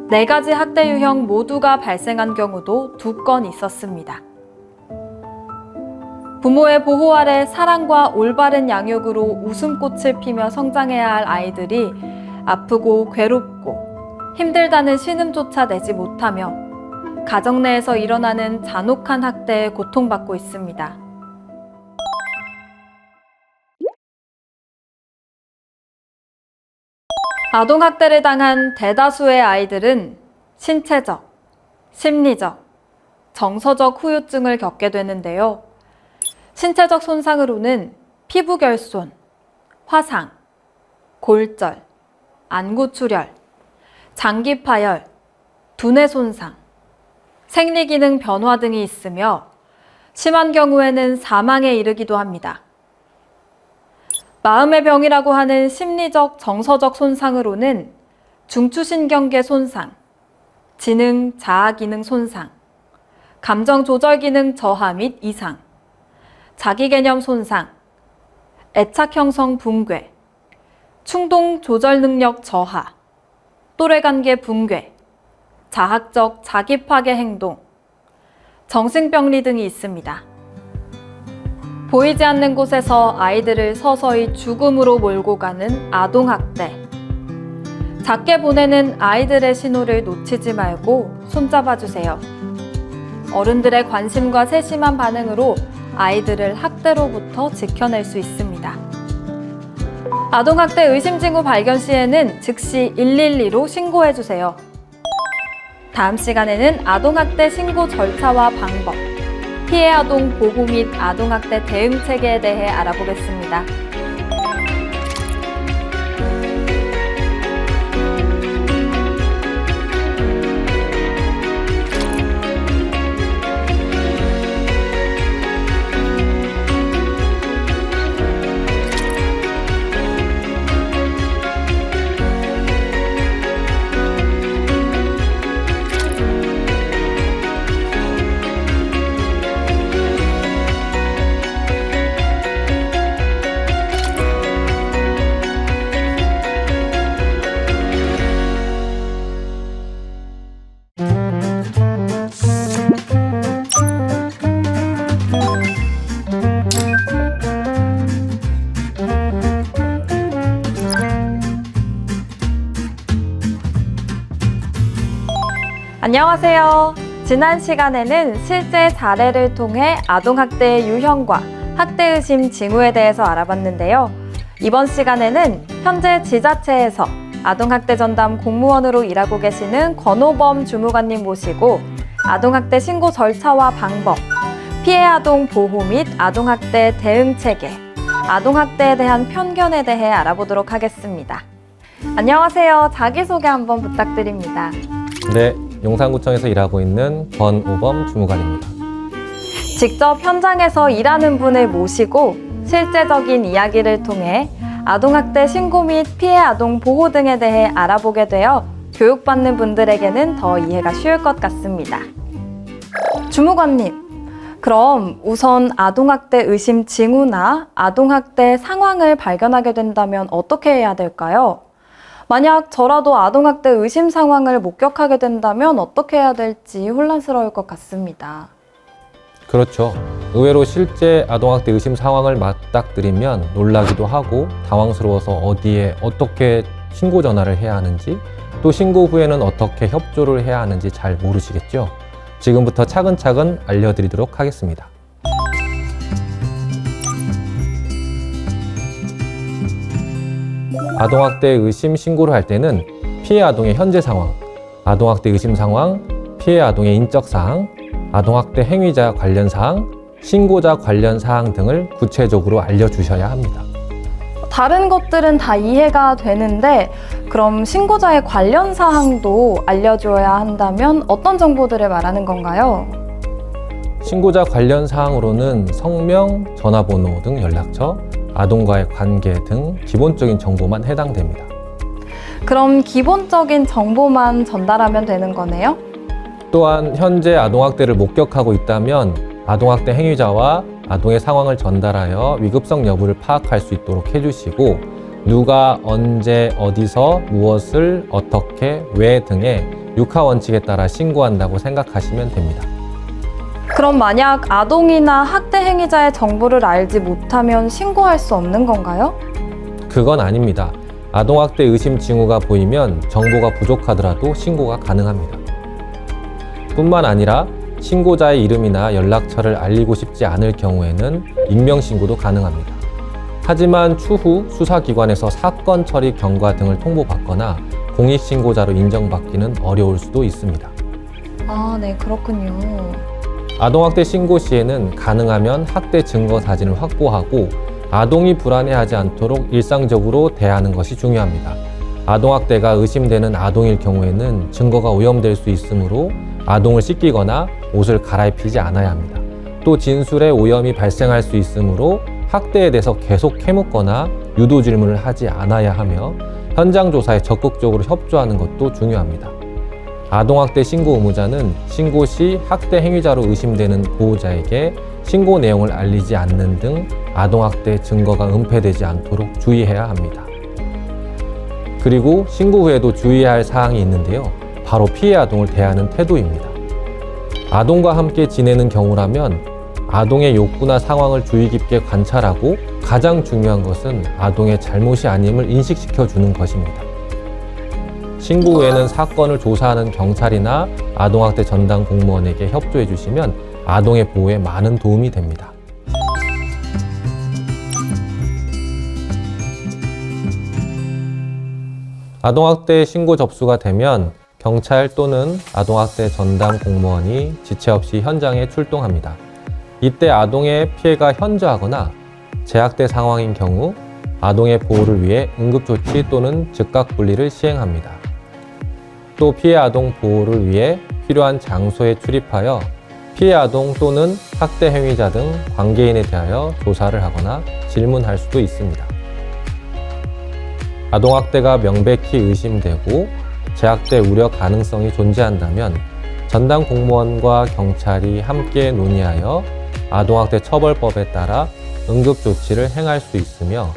S1: 4가지 학대 유형 모두가 발생한 경우도 2건 있었습니다. 부모의 보호 아래 사랑과 올바른 양육으로 웃음꽃을 피며 성장해야 할 아이들이 아프고 괴롭고 힘들다는 신음조차 내지 못하며 가정 내에서 일어나는 잔혹한 학대에 고통받고 있습니다. 아동학대를 당한 대다수의 아이들은 신체적, 심리적, 정서적 후유증을 겪게 되는데요. 신체적 손상으로는 피부 결손, 화상, 골절, 안구출혈, 장기 파열, 두뇌 손상, 생리기능 변화 등이 있으며 심한 경우에는 사망에 이르기도 합니다. 마음의 병이라고 하는 심리적, 정서적 손상으로는 중추신경계 손상, 지능, 자아기능 손상, 감정조절기능 저하 및 이상, 자기개념 손상, 애착형성 붕괴, 충동조절능력 저하, 또래관계 붕괴, 자학적 자기파괴 행동, 정신병리 등이 있습니다. 보이지 않는 곳에서 아이들을 서서히 죽음으로 몰고 가는 아동학대. 작게 보내는 아이들의 신호를 놓치지 말고 손잡아 주세요. 어른들의 관심과 세심한 반응으로 아이들을 학대로부터 지켜낼 수 있습니다. 아동학대 의심 징후 발견 시에는 즉시 112로 신고해 주세요. 다음 시간에는 아동학대 신고 절차와 방법, 피해 아동 보호 및 아동학대 대응 체계에 대해 알아보겠습니다. 안녕하세요. 지난 시간에는 실제 사례를 통해 아동학대의 유형과 학대의심 징후에 대해서 알아봤는데요. 이번 시간에는 현재 지자체에서 아동학대 전담 공무원으로 일하고 계시는 권호범 주무관님 모시고 아동학대 신고 절차와 방법, 피해 아동 보호 및 아동학대 대응 체계, 아동학대에 대한 편견에 대해 알아보도록 하겠습니다. 안녕하세요. 자기소개 한번 부탁드립니다.
S7: 네, 용산구청에서 일하고 있는 권우범 주무관입니다.
S1: 직접 현장에서 일하는 분을 모시고 실제적인 이야기를 통해 아동학대 신고 및 피해 아동 보호 등에 대해 알아보게 되어 교육받는 분들에게는 더 이해가 쉬울 것 같습니다. 주무관님, 그럼 우선 아동학대 의심 징후나 아동학대 상황을 발견하게 된다면 어떻게 해야 될까요? 만약 저라도 아동학대 의심 상황을 목격하게 된다면 어떻게 해야 될지 혼란스러울 것 같습니다.
S7: 그렇죠. 의외로 실제 아동학대 의심 상황을 맞닥뜨리면 놀라기도 하고 당황스러워서 어디에 어떻게 신고 전화를 해야 하는지 또 신고 후에는 어떻게 협조를 해야 하는지 잘 모르시겠죠? 지금부터 차근차근 알려드리도록 하겠습니다. 아동학대 의심 신고를 할 때는 피해 아동의 현재 상황, 아동학대 의심 상황, 피해 아동의 인적 사항, 아동학대 행위자 관련 사항, 신고자 관련 사항 등을 구체적으로 알려주셔야 합니다.
S1: 다른 것들은 다 이해가 되는데 그럼 신고자의 관련 사항도 알려줘야 한다면 어떤 정보들을 말하는 건가요?
S7: 신고자 관련 사항으로는 성명, 전화번호 등 연락처, 아동과의 관계 등 기본적인 정보만 해당됩니다.
S1: 그럼 기본적인 정보만 전달하면 되는 거네요?
S7: 또한 현재 아동학대를 목격하고 있다면 아동학대 행위자와 아동의 상황을 전달하여 위급성 여부를 파악할 수 있도록 해주시고 누가 언제 어디서 무엇을 어떻게 왜 등의 육하 원칙에 따라 신고한다고 생각하시면 됩니다.
S1: 그럼 만약 아동이나 학대 행위자의 정보를 알지 못하면 신고할 수 없는 건가요?
S7: 그건 아닙니다. 아동학대 의심 징후가 보이면 정보가 부족하더라도 신고가 가능합니다. 뿐만 아니라 신고자의 이름이나 연락처를 알리고 싶지 않을 경우에는 익명신고도 가능합니다. 하지만 추후 수사기관에서 사건 처리 경과 등을 통보받거나 공익신고자로 인정받기는 어려울 수도 있습니다.
S1: 아, 네, 그렇군요.
S7: 아동학대 신고 시에는 가능하면 학대 증거 사진을 확보하고 아동이 불안해하지 않도록 일상적으로 대하는 것이 중요합니다. 아동학대가 의심되는 아동일 경우에는 증거가 오염될 수 있으므로 아동을 씻기거나 옷을 갈아입히지 않아야 합니다. 또 진술에 오염이 발생할 수 있으므로 학대에 대해서 계속 캐묻거나 유도 질문을 하지 않아야 하며 현장 조사에 적극적으로 협조하는 것도 중요합니다. 아동학대 신고 의무자는 신고 시 학대 행위자로 의심되는 보호자에게 신고 내용을 알리지 않는 등 아동학대 증거가 은폐되지 않도록 주의해야 합니다. 그리고 신고 후에도 주의해야 할 사항이 있는데요. 바로 피해 아동을 대하는 태도입니다. 아동과 함께 지내는 경우라면 아동의 욕구나 상황을 주의 깊게 관찰하고 가장 중요한 것은 아동의 잘못이 아님을 인식시켜 주는 것입니다. 신고 후에는 사건을 조사하는 경찰이나 아동학대 전담 공무원에게 협조해 주시면 아동의 보호에 많은 도움이 됩니다. 아동학대 신고 접수가 되면 경찰 또는 아동학대 전담 공무원이 지체 없이 현장에 출동합니다. 이때 아동의 피해가 현저하거나 재학대 상황인 경우 아동의 보호를 위해 응급조치 또는 즉각분리를 시행합니다. 또 피해 아동 보호를 위해 필요한 장소에 출입하여 피해 아동 또는 학대 행위자 등 관계인에 대하여 조사를 하거나 질문할 수도 있습니다. 아동학대가 명백히 의심되고 재학대 우려 가능성이 존재한다면 전담 공무원과 경찰이 함께 논의하여 아동학대 처벌법에 따라 응급조치를 행할 수 있으며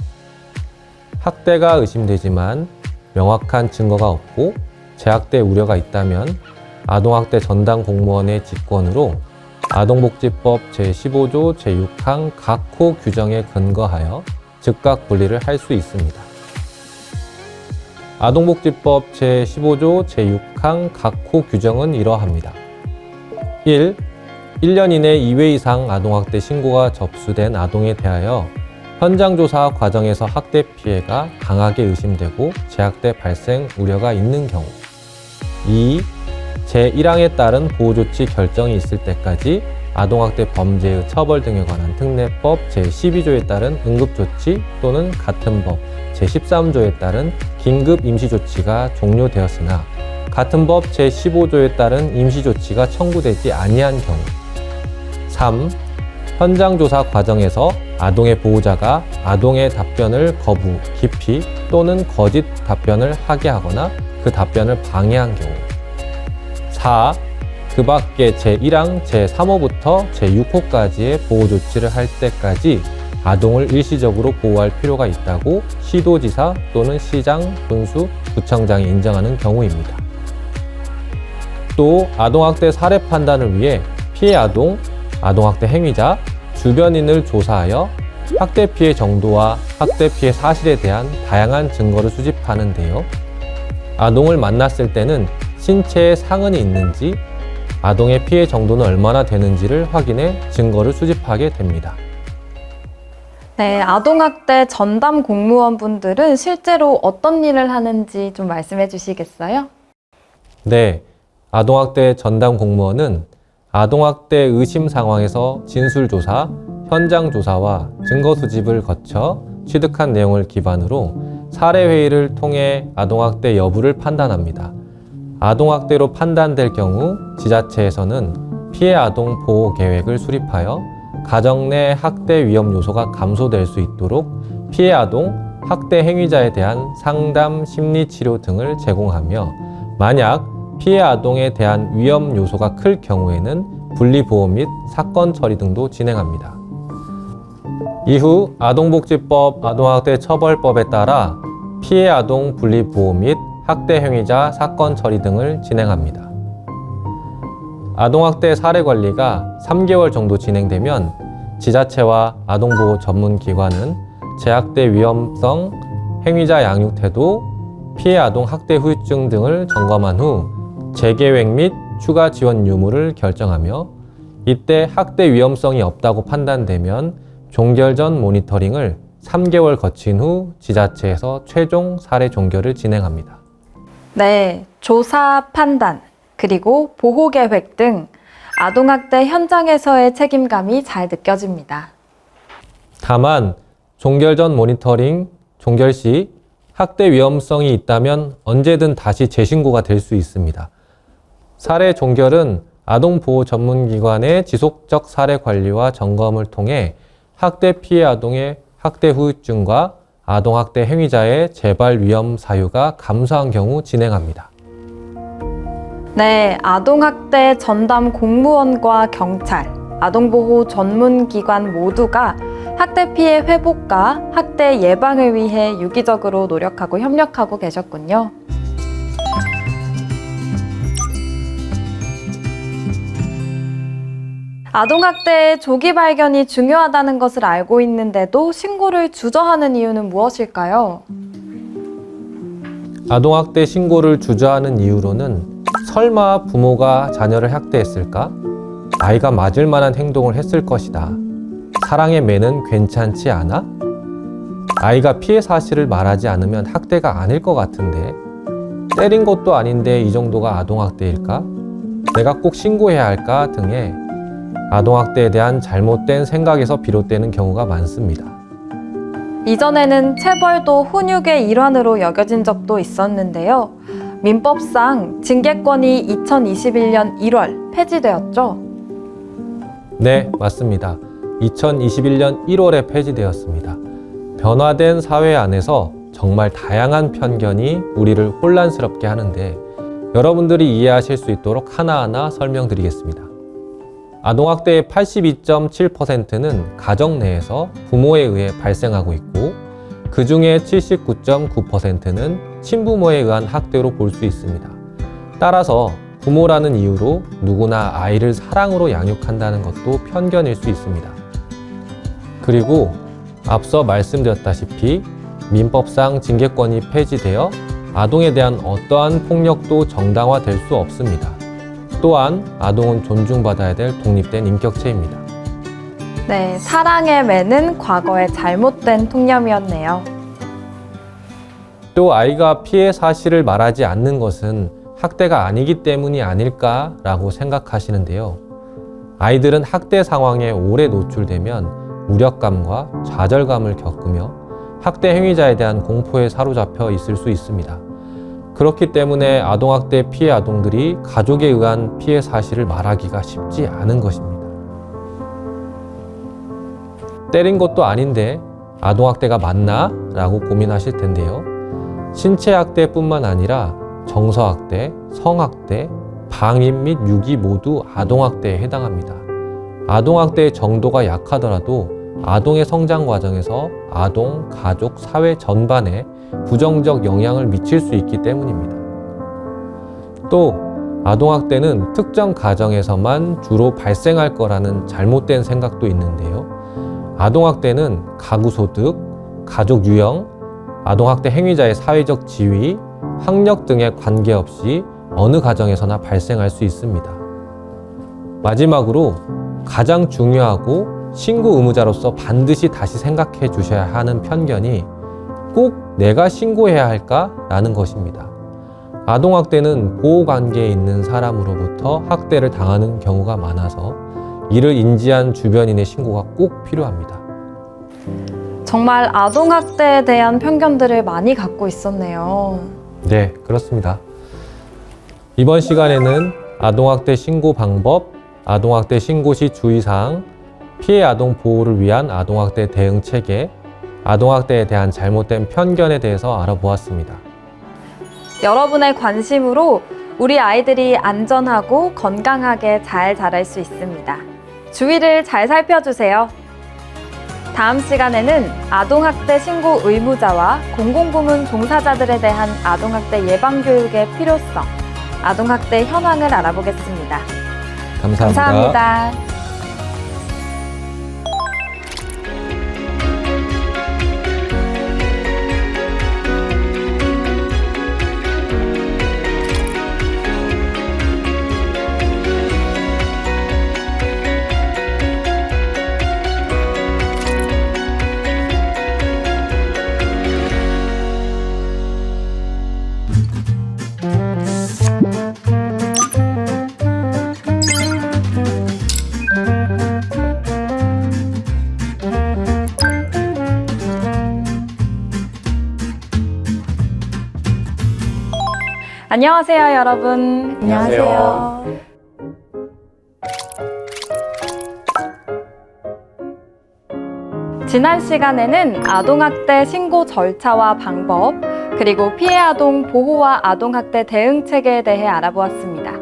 S7: 학대가 의심되지만 명확한 증거가 없고 재학대 우려가 있다면 아동학대 전담 공무원의 직권으로 아동복지법 제15조 제6항 각 호 규정에 근거하여 즉각 분리를 할 수 있습니다. 아동복지법 제15조 제6항 각 호 규정은 이러합니다. 1. 1년 이내 2회 이상 아동학대 신고가 접수된 아동에 대하여 현장조사 과정에서 학대 피해가 강하게 의심되고 재학대 발생 우려가 있는 경우. 2. 제1항에 따른 보호조치 결정이 있을 때까지 아동학대 범죄의 처벌 등에 관한 특례법 제12조에 따른 응급조치 또는 같은 법 제13조에 따른 긴급 임시조치가 종료되었으나 같은 법 제15조에 따른 임시조치가 청구되지 아니한 경우. 3. 현장조사 과정에서 아동의 보호자가 아동의 답변을 거부, 기피 또는 거짓 답변을 하게 하거나 그 답변을 방해한 경우. 4. 그 밖에 제1항 제3호부터 제6호까지의 보호조치를 할 때까지 아동을 일시적으로 보호할 필요가 있다고 시도지사 또는 시장, 군수, 구청장이 인정하는 경우입니다. 또 아동학대 사례 판단을 위해 피해 아동, 아동학대 행위자, 주변인을 조사하여 학대 피해 정도와 학대 피해 사실에 대한 다양한 증거를 수집하는데요. 아동을 만났을 때는 신체에 상흔이 있는지, 아동의 피해 정도는 얼마나 되는지를 확인해 증거를 수집하게 됩니다.
S1: 네, 아동학대 전담 공무원분들은 실제로 어떤 일을 하는지 좀 말씀해 주시겠어요?
S7: 네, 아동학대 전담 공무원은 아동학대 의심 상황에서 진술조사, 현장조사와 증거 수집을 거쳐 취득한 내용을 기반으로 사례회의를 통해 아동학대 여부를 판단합니다. 아동학대로 판단될 경우 지자체에서는 피해 아동 보호 계획을 수립하여 가정 내 학대 위험 요소가 감소될 수 있도록 피해 아동, 학대 행위자에 대한 상담, 심리치료 등을 제공하며 만약 피해 아동에 대한 위험 요소가 클 경우에는 분리보호 및 사건 처리 등도 진행합니다. 이후 아동복지법, 아동학대 처벌법에 따라 피해 아동 분리보호 및 학대 행위자 사건 처리 등을 진행합니다. 아동학대 사례 관리가 3개월 정도 진행되면 지자체와 아동보호 전문기관은 재학대 위험성, 행위자 양육 태도, 피해 아동 학대 후유증 등을 점검한 후 재계획 및 추가 지원 유무를 결정하며 이때 학대 위험성이 없다고 판단되면 종결 전 모니터링을 3개월 거친 후 지자체에서 최종 사례 종결을 진행합니다.
S1: 네, 조사, 판단, 그리고 보호 계획 등 아동학대 현장에서의 책임감이 잘 느껴집니다.
S7: 다만 종결 전 모니터링, 종결 시 학대 위험성이 있다면 언제든 다시 재신고가 될 수 있습니다. 사례 종결은 아동보호 전문기관의 지속적 사례 관리와 점검을 통해 학대 피해 아동의 학대 후유증과 아동학대 행위자의 재발 위험 사유가 감소한 경우 진행합니다.
S1: 네, 아동학대 전담 공무원과 경찰, 아동보호 전문기관 모두가 학대 피해 회복과 학대 예방을 위해 유기적으로 노력하고 협력하고 계셨군요. 아동학대의 조기 발견이 중요하다는 것을 알고 있는데도 신고를 주저하는 이유는 무엇일까요?
S7: 아동학대 신고를 주저하는 이유로는 설마 부모가 자녀를 학대했을까? 아이가 맞을 만한 행동을 했을 것이다. 사랑의 매는 괜찮지 않아? 아이가 피해 사실을 말하지 않으면 학대가 아닐 것 같은데 때린 것도 아닌데 이 정도가 아동학대일까? 내가 꼭 신고해야 할까? 등의 아동학대에 대한 잘못된 생각에서 비롯되는 경우가 많습니다.
S1: 이전에는 체벌도 훈육의 일환으로 여겨진 적도 있었는데요. 민법상 징계권이 2021년 1월 폐지되었죠?
S7: 네, 맞습니다. 2021년 1월에 폐지되었습니다. 변화된 사회 안에서 정말 다양한 편견이 우리를 혼란스럽게 하는데 여러분들이 이해하실 수 있도록 하나하나 설명드리겠습니다. 아동학대의 82.7%는 가정 내에서 부모에 의해 발생하고 있고 그 중에 79.9%는 친부모에 의한 학대로 볼 수 있습니다. 따라서 부모라는 이유로 누구나 아이를 사랑으로 양육한다는 것도 편견일 수 있습니다. 그리고 앞서 말씀드렸다시피 민법상 징계권이 폐지되어 아동에 대한 어떠한 폭력도 정당화될 수 없습니다. 또한 아동은 존중받아야 될 독립된 인격체입니다.
S1: 네, 사랑의 매는 과거의 잘못된 통념이었네요.
S7: 또 아이가 피해 사실을 말하지 않는 것은 학대가 아니기 때문이 아닐까라고 생각하시는데요. 아이들은 학대 상황에 오래 노출되면 무력감과 좌절감을 겪으며 학대 행위자에 대한 공포에 사로잡혀 있을 수 있습니다. 그렇기 때문에 아동학대 피해 아동들이 가족에 의한 피해 사실을 말하기가 쉽지 않은 것입니다. 때린 것도 아닌데 아동학대가 맞나? 라고 고민하실 텐데요. 신체학대뿐만 아니라 정서학대, 성학대, 방임 및 유기 모두 아동학대에 해당합니다. 아동학대의 정도가 약하더라도 아동의 성장 과정에서 아동, 가족, 사회 전반에 부정적 영향을 미칠 수 있기 때문입니다. 또 아동학대는 특정 가정에서만 주로 발생할 거라는 잘못된 생각도 있는데요. 아동학대는 가구소득, 가족 유형, 아동학대 행위자의 사회적 지위, 학력 등에 관계없이 어느 가정에서나 발생할 수 있습니다. 마지막으로 가장 중요하고 신고 의무자로서 반드시 다시 생각해 주셔야 하는 편견이 꼭 내가 신고해야 할까? 라는 것입니다. 아동학대는 보호관계에 있는 사람으로부터 학대를 당하는 경우가 많아서 이를 인지한 주변인의 신고가 꼭 필요합니다.
S1: 정말 아동학대에 대한 편견들을 많이 갖고 있었네요.
S7: 네, 그렇습니다. 이번 시간에는 아동학대 신고 방법, 아동학대 신고 시 주의사항, 피해 아동 보호를 위한 아동학대 대응 체계, 아동학대에 대한 잘못된 편견에 대해서 알아보았습니다.
S1: 여러분의 관심으로 우리 아이들이 안전하고 건강하게 잘 자랄 수 있습니다. 주위를 잘 살펴주세요. 다음 시간에는 아동학대 신고 의무자와 공공부문 종사자들에 대한 아동학대 예방교육의 필요성, 아동학대 현황을 알아보겠습니다. 감사합니다. 안녕하세요, 여러분.
S7: 안녕하세요.
S1: 지난 시간에는 아동학대 신고 절차와 방법, 그리고 피해 아동 보호와 아동학대 대응 체계에 대해 알아보았습니다.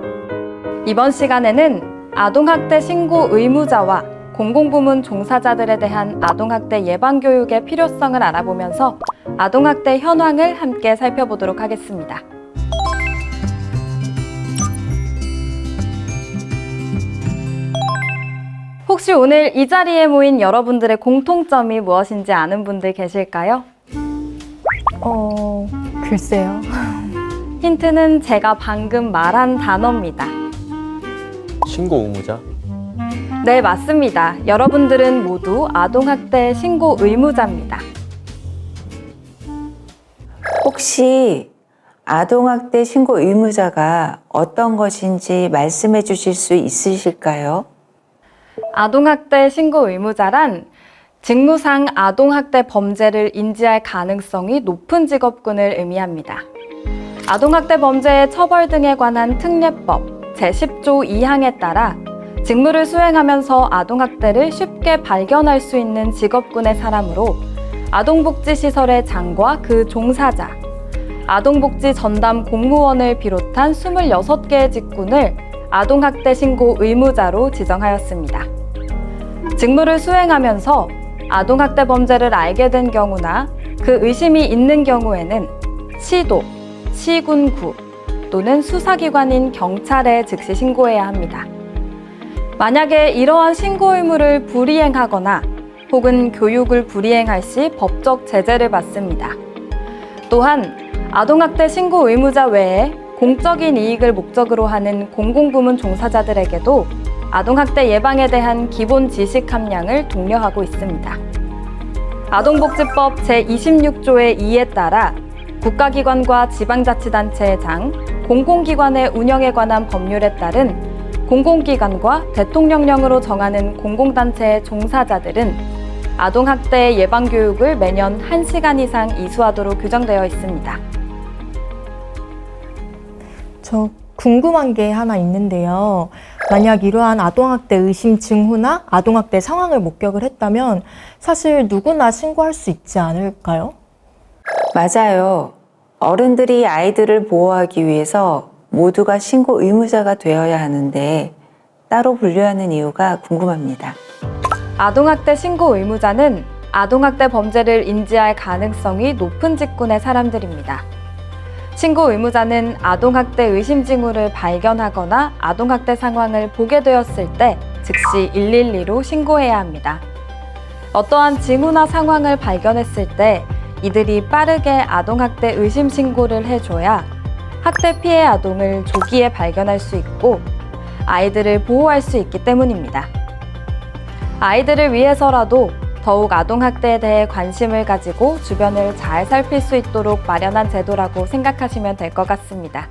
S1: 이번 시간에는 아동학대 신고 의무자와 공공부문 종사자들에 대한 아동학대 예방교육의 필요성을 알아보면서 아동학대 현황을 함께 살펴보도록 하겠습니다. 혹시 오늘 이 자리에 모인 여러분들의 공통점이 무엇인지 아는 분들 계실까요?
S8: 글쎄요.
S1: 힌트는 제가 방금 말한 단어입니다.
S9: 신고 의무자?
S1: 네, 맞습니다. 여러분들은 모두 아동학대 신고 의무자입니다.
S8: 혹시 아동학대 신고 의무자가 어떤 것인지 말씀해 주실 수 있으실까요?
S1: 아동학대 신고 의무자란 직무상 아동학대 범죄를 인지할 가능성이 높은 직업군을 의미합니다. 아동학대 범죄의 처벌 등에 관한 특례법 제10조 2항에 따라 직무를 수행하면서 아동학대를 쉽게 발견할 수 있는 직업군의 사람으로 아동복지시설의 장과 그 종사자, 아동복지 전담 공무원을 비롯한 26개의 직군을 아동학대 신고 의무자로 지정하였습니다. 직무를 수행하면서 아동학대 범죄를 알게 된 경우나 그 의심이 있는 경우에는 시도, 시군구 또는 수사기관인 경찰에 즉시 신고해야 합니다. 만약에 이러한 신고 의무를 불이행하거나 혹은 교육을 불이행할 시 법적 제재를 받습니다. 또한 아동학대 신고 의무자 외에 공적인 이익을 목적으로 하는 공공부문 종사자들에게도 아동학대 예방에 대한 기본 지식 함량을 독려하고 있습니다. 아동복지법 제26조의 2에 따라 국가기관과 지방자치단체의 장, 공공기관의 운영에 관한 법률에 따른 공공기관과 대통령령으로 정하는 공공단체의 종사자들은 아동학대 예방교육을 매년 1시간 이상 이수하도록 규정되어 있습니다.
S10: 저 궁금한 게 하나 있는데요. 만약 이러한 아동학대 의심 징후나 아동학대 상황을 목격을 했다면 사실 누구나 신고할 수 있지 않을까요?
S8: 맞아요. 어른들이 아이들을 보호하기 위해서 모두가 신고 의무자가 되어야 하는데 따로 분류하는 이유가 궁금합니다.
S1: 아동학대 신고 의무자는 아동학대 범죄를 인지할 가능성이 높은 직군의 사람들입니다. 신고 의무자는 아동학대 의심 징후를 발견하거나 아동학대 상황을 보게 되었을 때 즉시 112로 신고해야 합니다. 어떠한 징후나 상황을 발견했을 때 이들이 빠르게 아동학대 의심 신고를 해줘야 학대 피해 아동을 조기에 발견할 수 있고 아이들을 보호할 수 있기 때문입니다. 아이들을 위해서라도 더욱 아동학대에 대해 관심을 가지고 주변을 잘 살필 수 있도록 마련한 제도라고 생각하시면 될 것 같습니다.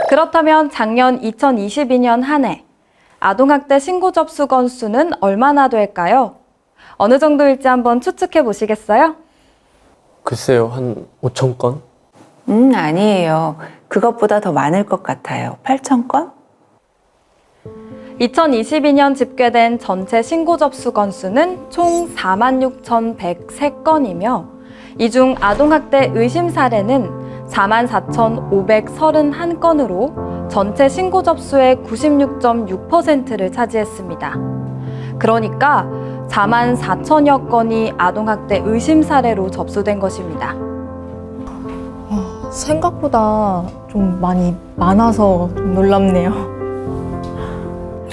S1: 그렇다면 작년 2022년 한 해 아동학대 신고 접수 건수는 얼마나 될까요? 어느 정도일지 한번 추측해 보시겠어요?
S9: 글쎄요, 한 5천 건?
S8: 아니에요. 그것보다 더 많을 것 같아요. 8,000건?
S1: 2022년 집계된 전체 신고 접수 건수는 총 46,103건이며 이 중 아동학대 의심 사례는 44,531건으로 전체 신고 접수의 96.6%를 차지했습니다. 그러니까 44,000여 건이 아동학대 의심 사례로 접수된 것입니다.
S10: 생각보다 좀 많이 많아서 좀 놀랍네요.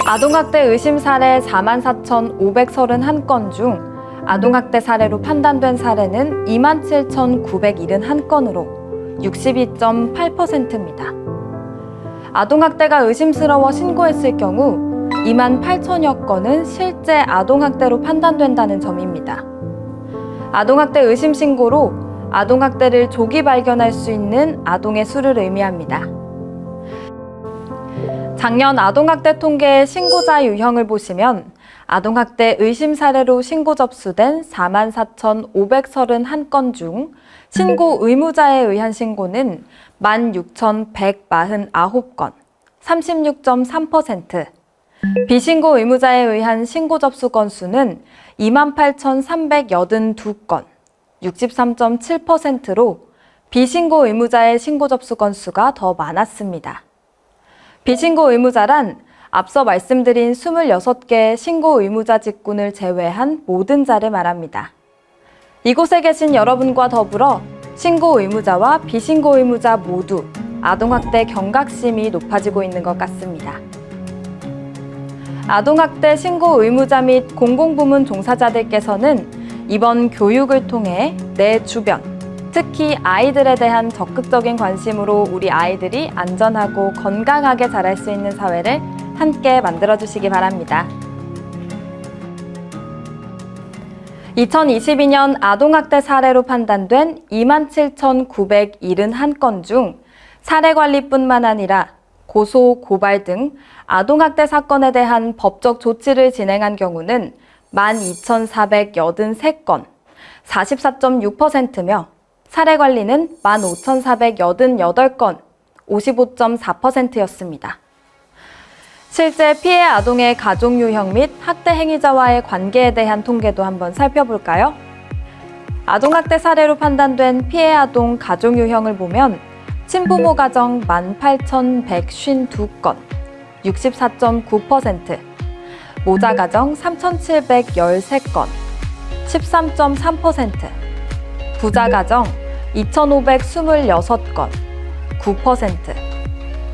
S1: 아동학대 의심 사례 44,531건 중 아동학대 사례로 판단된 사례는 27,971건으로 62.8%입니다. 아동학대가 의심스러워 신고했을 경우 28,000여 건은 실제 아동학대로 판단된다는 점입니다. 아동학대 의심 신고로 아동학대를 조기 발견할 수 있는 아동의 수를 의미합니다. 작년 아동학대 통계의 신고자 유형을 보시면 아동학대 의심 사례로 신고 접수된 44,531건 중 신고 의무자에 의한 신고는 16,149건, 36.3%, 비신고 의무자에 의한 신고 접수 건수는 28,382건, 63.7%로 비신고 의무자의 신고 접수 건수가 더 많았습니다. 비신고 의무자란 앞서 말씀드린 26개의 신고 의무자 직군을 제외한 모든 자를 말합니다. 이곳에 계신 여러분과 더불어 신고 의무자와 비신고 의무자 모두 아동학대 경각심이 높아지고 있는 것 같습니다. 아동학대 신고 의무자 및 공공부문 종사자들께서는 이번 교육을 통해 내 주변, 특히 아이들에 대한 적극적인 관심으로 우리 아이들이 안전하고 건강하게 자랄 수 있는 사회를 함께 만들어주시기 바랍니다. 2022년 아동학대 사례로 판단된 27,971건 중 사례관리뿐만 아니라 고소, 고발 등 아동학대 사건에 대한 법적 조치를 진행한 경우는 12,483건, 44.6%며 사례관리는 15,488건, 55.4%였습니다. 실제 피해 아동의 가족 유형 및 학대 행위자와의 관계에 대한 통계도 한번 살펴볼까요? 아동학대 사례로 판단된 피해 아동 가족 유형을 보면 친부모 가정 18,152건, 64.9%, 모자 가정 3,713건, 13.3%, 부자 가정 2,526건, 9%,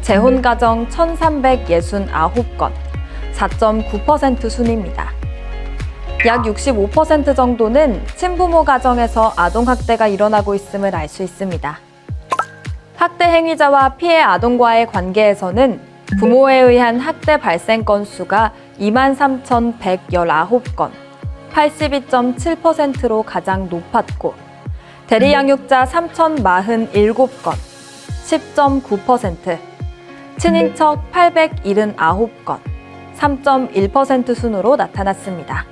S1: 재혼 가정 1,369건, 4.9% 순입니다. 약 65% 정도는 친부모 가정에서 아동학대가 일어나고 있음을 알 수 있습니다. 학대 행위자와 피해 아동과의 관계에서는 부모에 의한 학대 발생 건수가 23,119건, 82.7%로 가장 높았고, 대리양육자 3,047건, 10.9%, 친인척 879건, 3.1% 순으로 나타났습니다.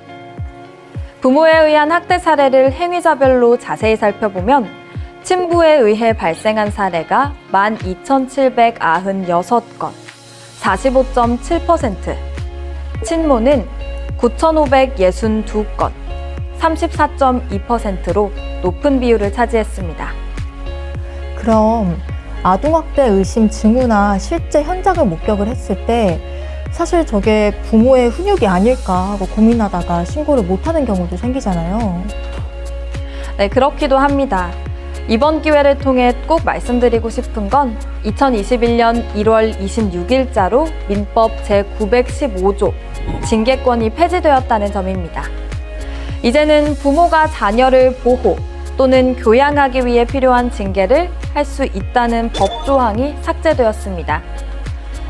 S1: 부모에 의한 학대 사례를 행위자별로 자세히 살펴보면 친부에 의해 발생한 사례가 12,796건, 45.7%, 친모는 9,562건, 34.2%로 높은 비율을 차지했습니다.
S10: 그럼 아동학대 의심 징후나 실제 현장을 목격을 했을 때 사실 저게 부모의 훈육이 아닐까 하고 고민하다가 신고를 못하는 경우도 생기잖아요.
S1: 네, 그렇기도 합니다. 이번 기회를 통해 꼭 말씀드리고 싶은 건 2021년 1월 26일자로 민법 제915조 징계권이 폐지되었다는 점입니다. 이제는 부모가 자녀를 보호 또는 교양하기 위해 필요한 징계를 할 수 있다는 법 조항이 삭제되었습니다.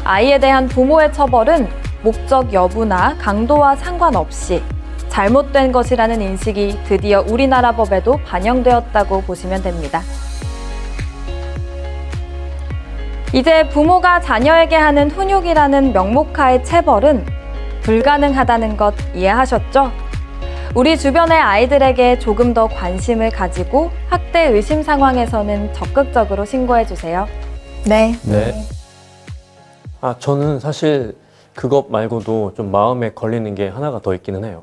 S1: 아이에 대한 부모의 처벌은 목적 여부나 강도와 상관없이 잘못된 것이라는 인식이 드디어 우리나라 법에도 반영되었다고 보시면 됩니다. 이제 부모가 자녀에게 하는 훈육이라는 명목하의 체벌은 불가능하다는 것 이해하셨죠? 우리 주변의 아이들에게 조금 더 관심을 가지고 학대 의심 상황에서는 적극적으로 신고해주세요.
S10: 네.
S9: 네. 저는 사실 그것 말고도 좀 마음에 걸리는 게 하나가 더 있기는 해요.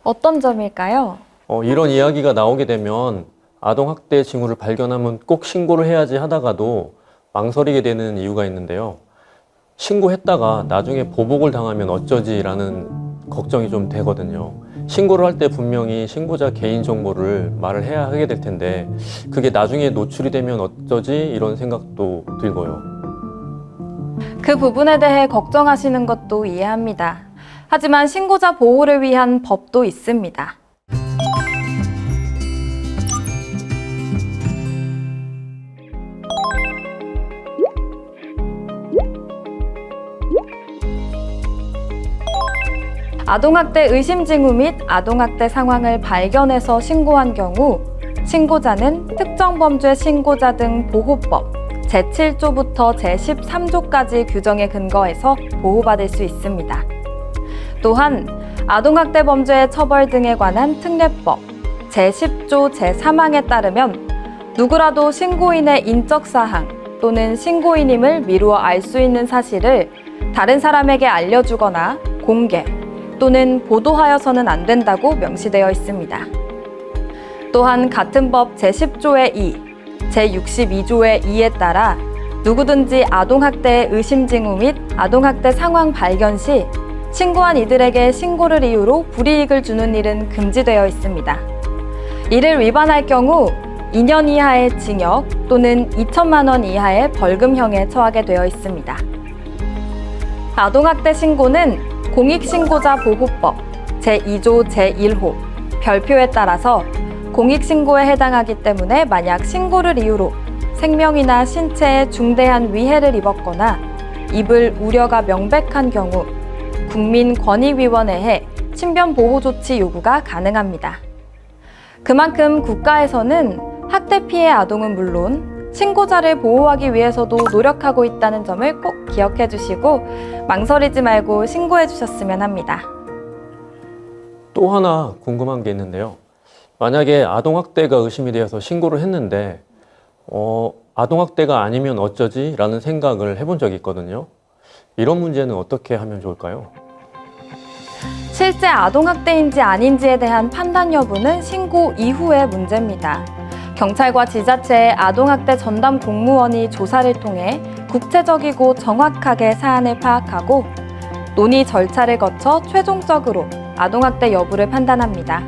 S1: 어떤 점일까요?
S9: 이런 이야기가 나오게 되면 아동학대 징후를 발견하면 꼭 신고를 해야지 하다가도 망설이게 되는 이유가 있는데요. 신고했다가 나중에 보복을 당하면 어쩌지라는 걱정이 좀 되거든요. 신고를 할 때 분명히 신고자 개인정보를 말을 해야 하게 될 텐데 그게 나중에 노출이 되면 어쩌지 이런 생각도 들고요.
S1: 그 부분에 대해 걱정하시는 것도 이해합니다. 하지만 신고자 보호를 위한 법도 있습니다. 아동학대 의심 징후 및 아동학대 상황을 발견해서 신고한 경우 신고자는 특정 범죄 신고자 등 보호법 제7조부터 제13조까지 규정에 근거해서 보호받을 수 있습니다. 또한 아동학대 범죄의 처벌 등에 관한 특례법 제10조 제3항에 따르면 누구라도 신고인의 인적사항 또는 신고인임을 미루어 알 수 있는 사실을 다른 사람에게 알려주거나 공개 또는 보도하여서는 안 된다고 명시되어 있습니다. 또한 같은 법 제10조의 2, 제62조의 2에 따라 누구든지 아동학대의 의심 징후 및 아동학대 상황 발견 시 신고한 이들에게 신고를 이유로 불이익을 주는 일은 금지되어 있습니다. 이를 위반할 경우 2년 이하의 징역 또는 2천만 원 이하의 벌금형에 처하게 되어 있습니다. 아동학대 신고는 공익신고자 보호법 제2조 제1호 별표에 따라서 공익신고에 해당하기 때문에 만약 신고를 이유로 생명이나 신체에 중대한 위해를 입었거나 입을 우려가 명백한 경우 국민권익위원회에 신변보호조치 요구가 가능합니다. 그만큼 국가에서는 학대 피해 아동은 물론 신고자를 보호하기 위해서도 노력하고 있다는 점을 꼭 기억해 주시고 망설이지 말고 신고해 주셨으면 합니다.
S9: 또 하나 궁금한 게 있는데요. 만약에 아동학대가 의심이 되어서 신고를 했는데 아동학대가 아니면 어쩌지? 라는 생각을 해본 적이 있거든요. 이런 문제는 어떻게 하면 좋을까요?
S1: 실제 아동학대인지 아닌지에 대한 판단 여부는 신고 이후의 문제입니다. 경찰과 지자체의 아동학대 전담 공무원이 조사를 통해 구체적이고 정확하게 사안을 파악하고 논의 절차를 거쳐 최종적으로 아동학대 여부를 판단합니다.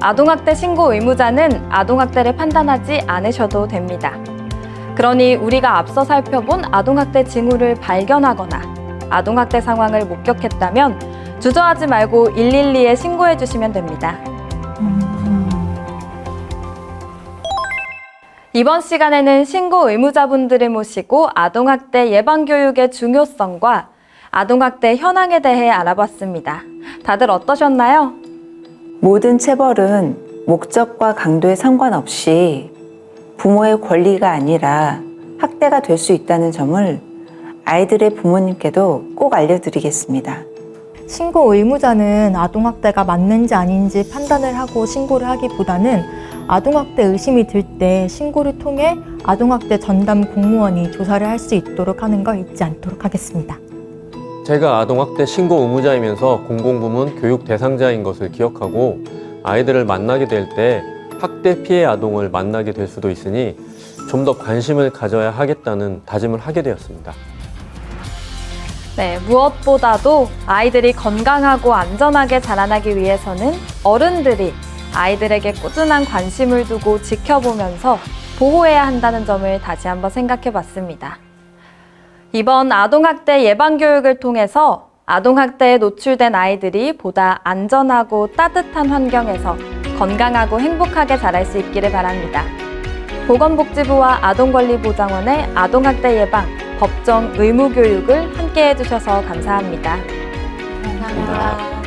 S1: 아동학대 신고 의무자는 아동학대를 판단하지 않으셔도 됩니다. 그러니 우리가 앞서 살펴본 아동학대 징후를 발견하거나 아동학대 상황을 목격했다면 주저하지 말고 112에 신고해 주시면 됩니다. 이번 시간에는 신고 의무자분들을 모시고 아동학대 예방교육의 중요성과 아동학대 현황에 대해 알아봤습니다. 다들 어떠셨나요?
S8: 모든 체벌은 목적과 강도에 상관없이 부모의 권리가 아니라 학대가 될 수 있다는 점을 아이들의 부모님께도 꼭 알려드리겠습니다.
S10: 신고 의무자는 아동학대가 맞는지 아닌지 판단을 하고 신고를 하기보다는 아동학대 의심이 들 때 신고를 통해 아동학대 전담 공무원이 조사를 할 수 있도록 하는 걸 잊지 않도록 하겠습니다.
S9: 제가 아동학대 신고 의무자이면서 공공부문 교육 대상자인 것을 기억하고 아이들을 만나게 될 때 학대 피해 아동을 만나게 될 수도 있으니 좀 더 관심을 가져야 하겠다는 다짐을 하게 되었습니다.
S1: 네, 무엇보다도 아이들이 건강하고 안전하게 자라나기 위해서는 어른들이 아이들에게 꾸준한 관심을 두고 지켜보면서 보호해야 한다는 점을 다시 한번 생각해 봤습니다. 이번 아동학대 예방교육을 통해서 아동학대에 노출된 아이들이 보다 안전하고 따뜻한 환경에서 건강하고 행복하게 자랄 수 있기를 바랍니다. 보건복지부와 아동권리보장원의 아동학대 예방, 법정 의무교육을 함께 해주셔서 감사합니다.
S9: 감사합니다.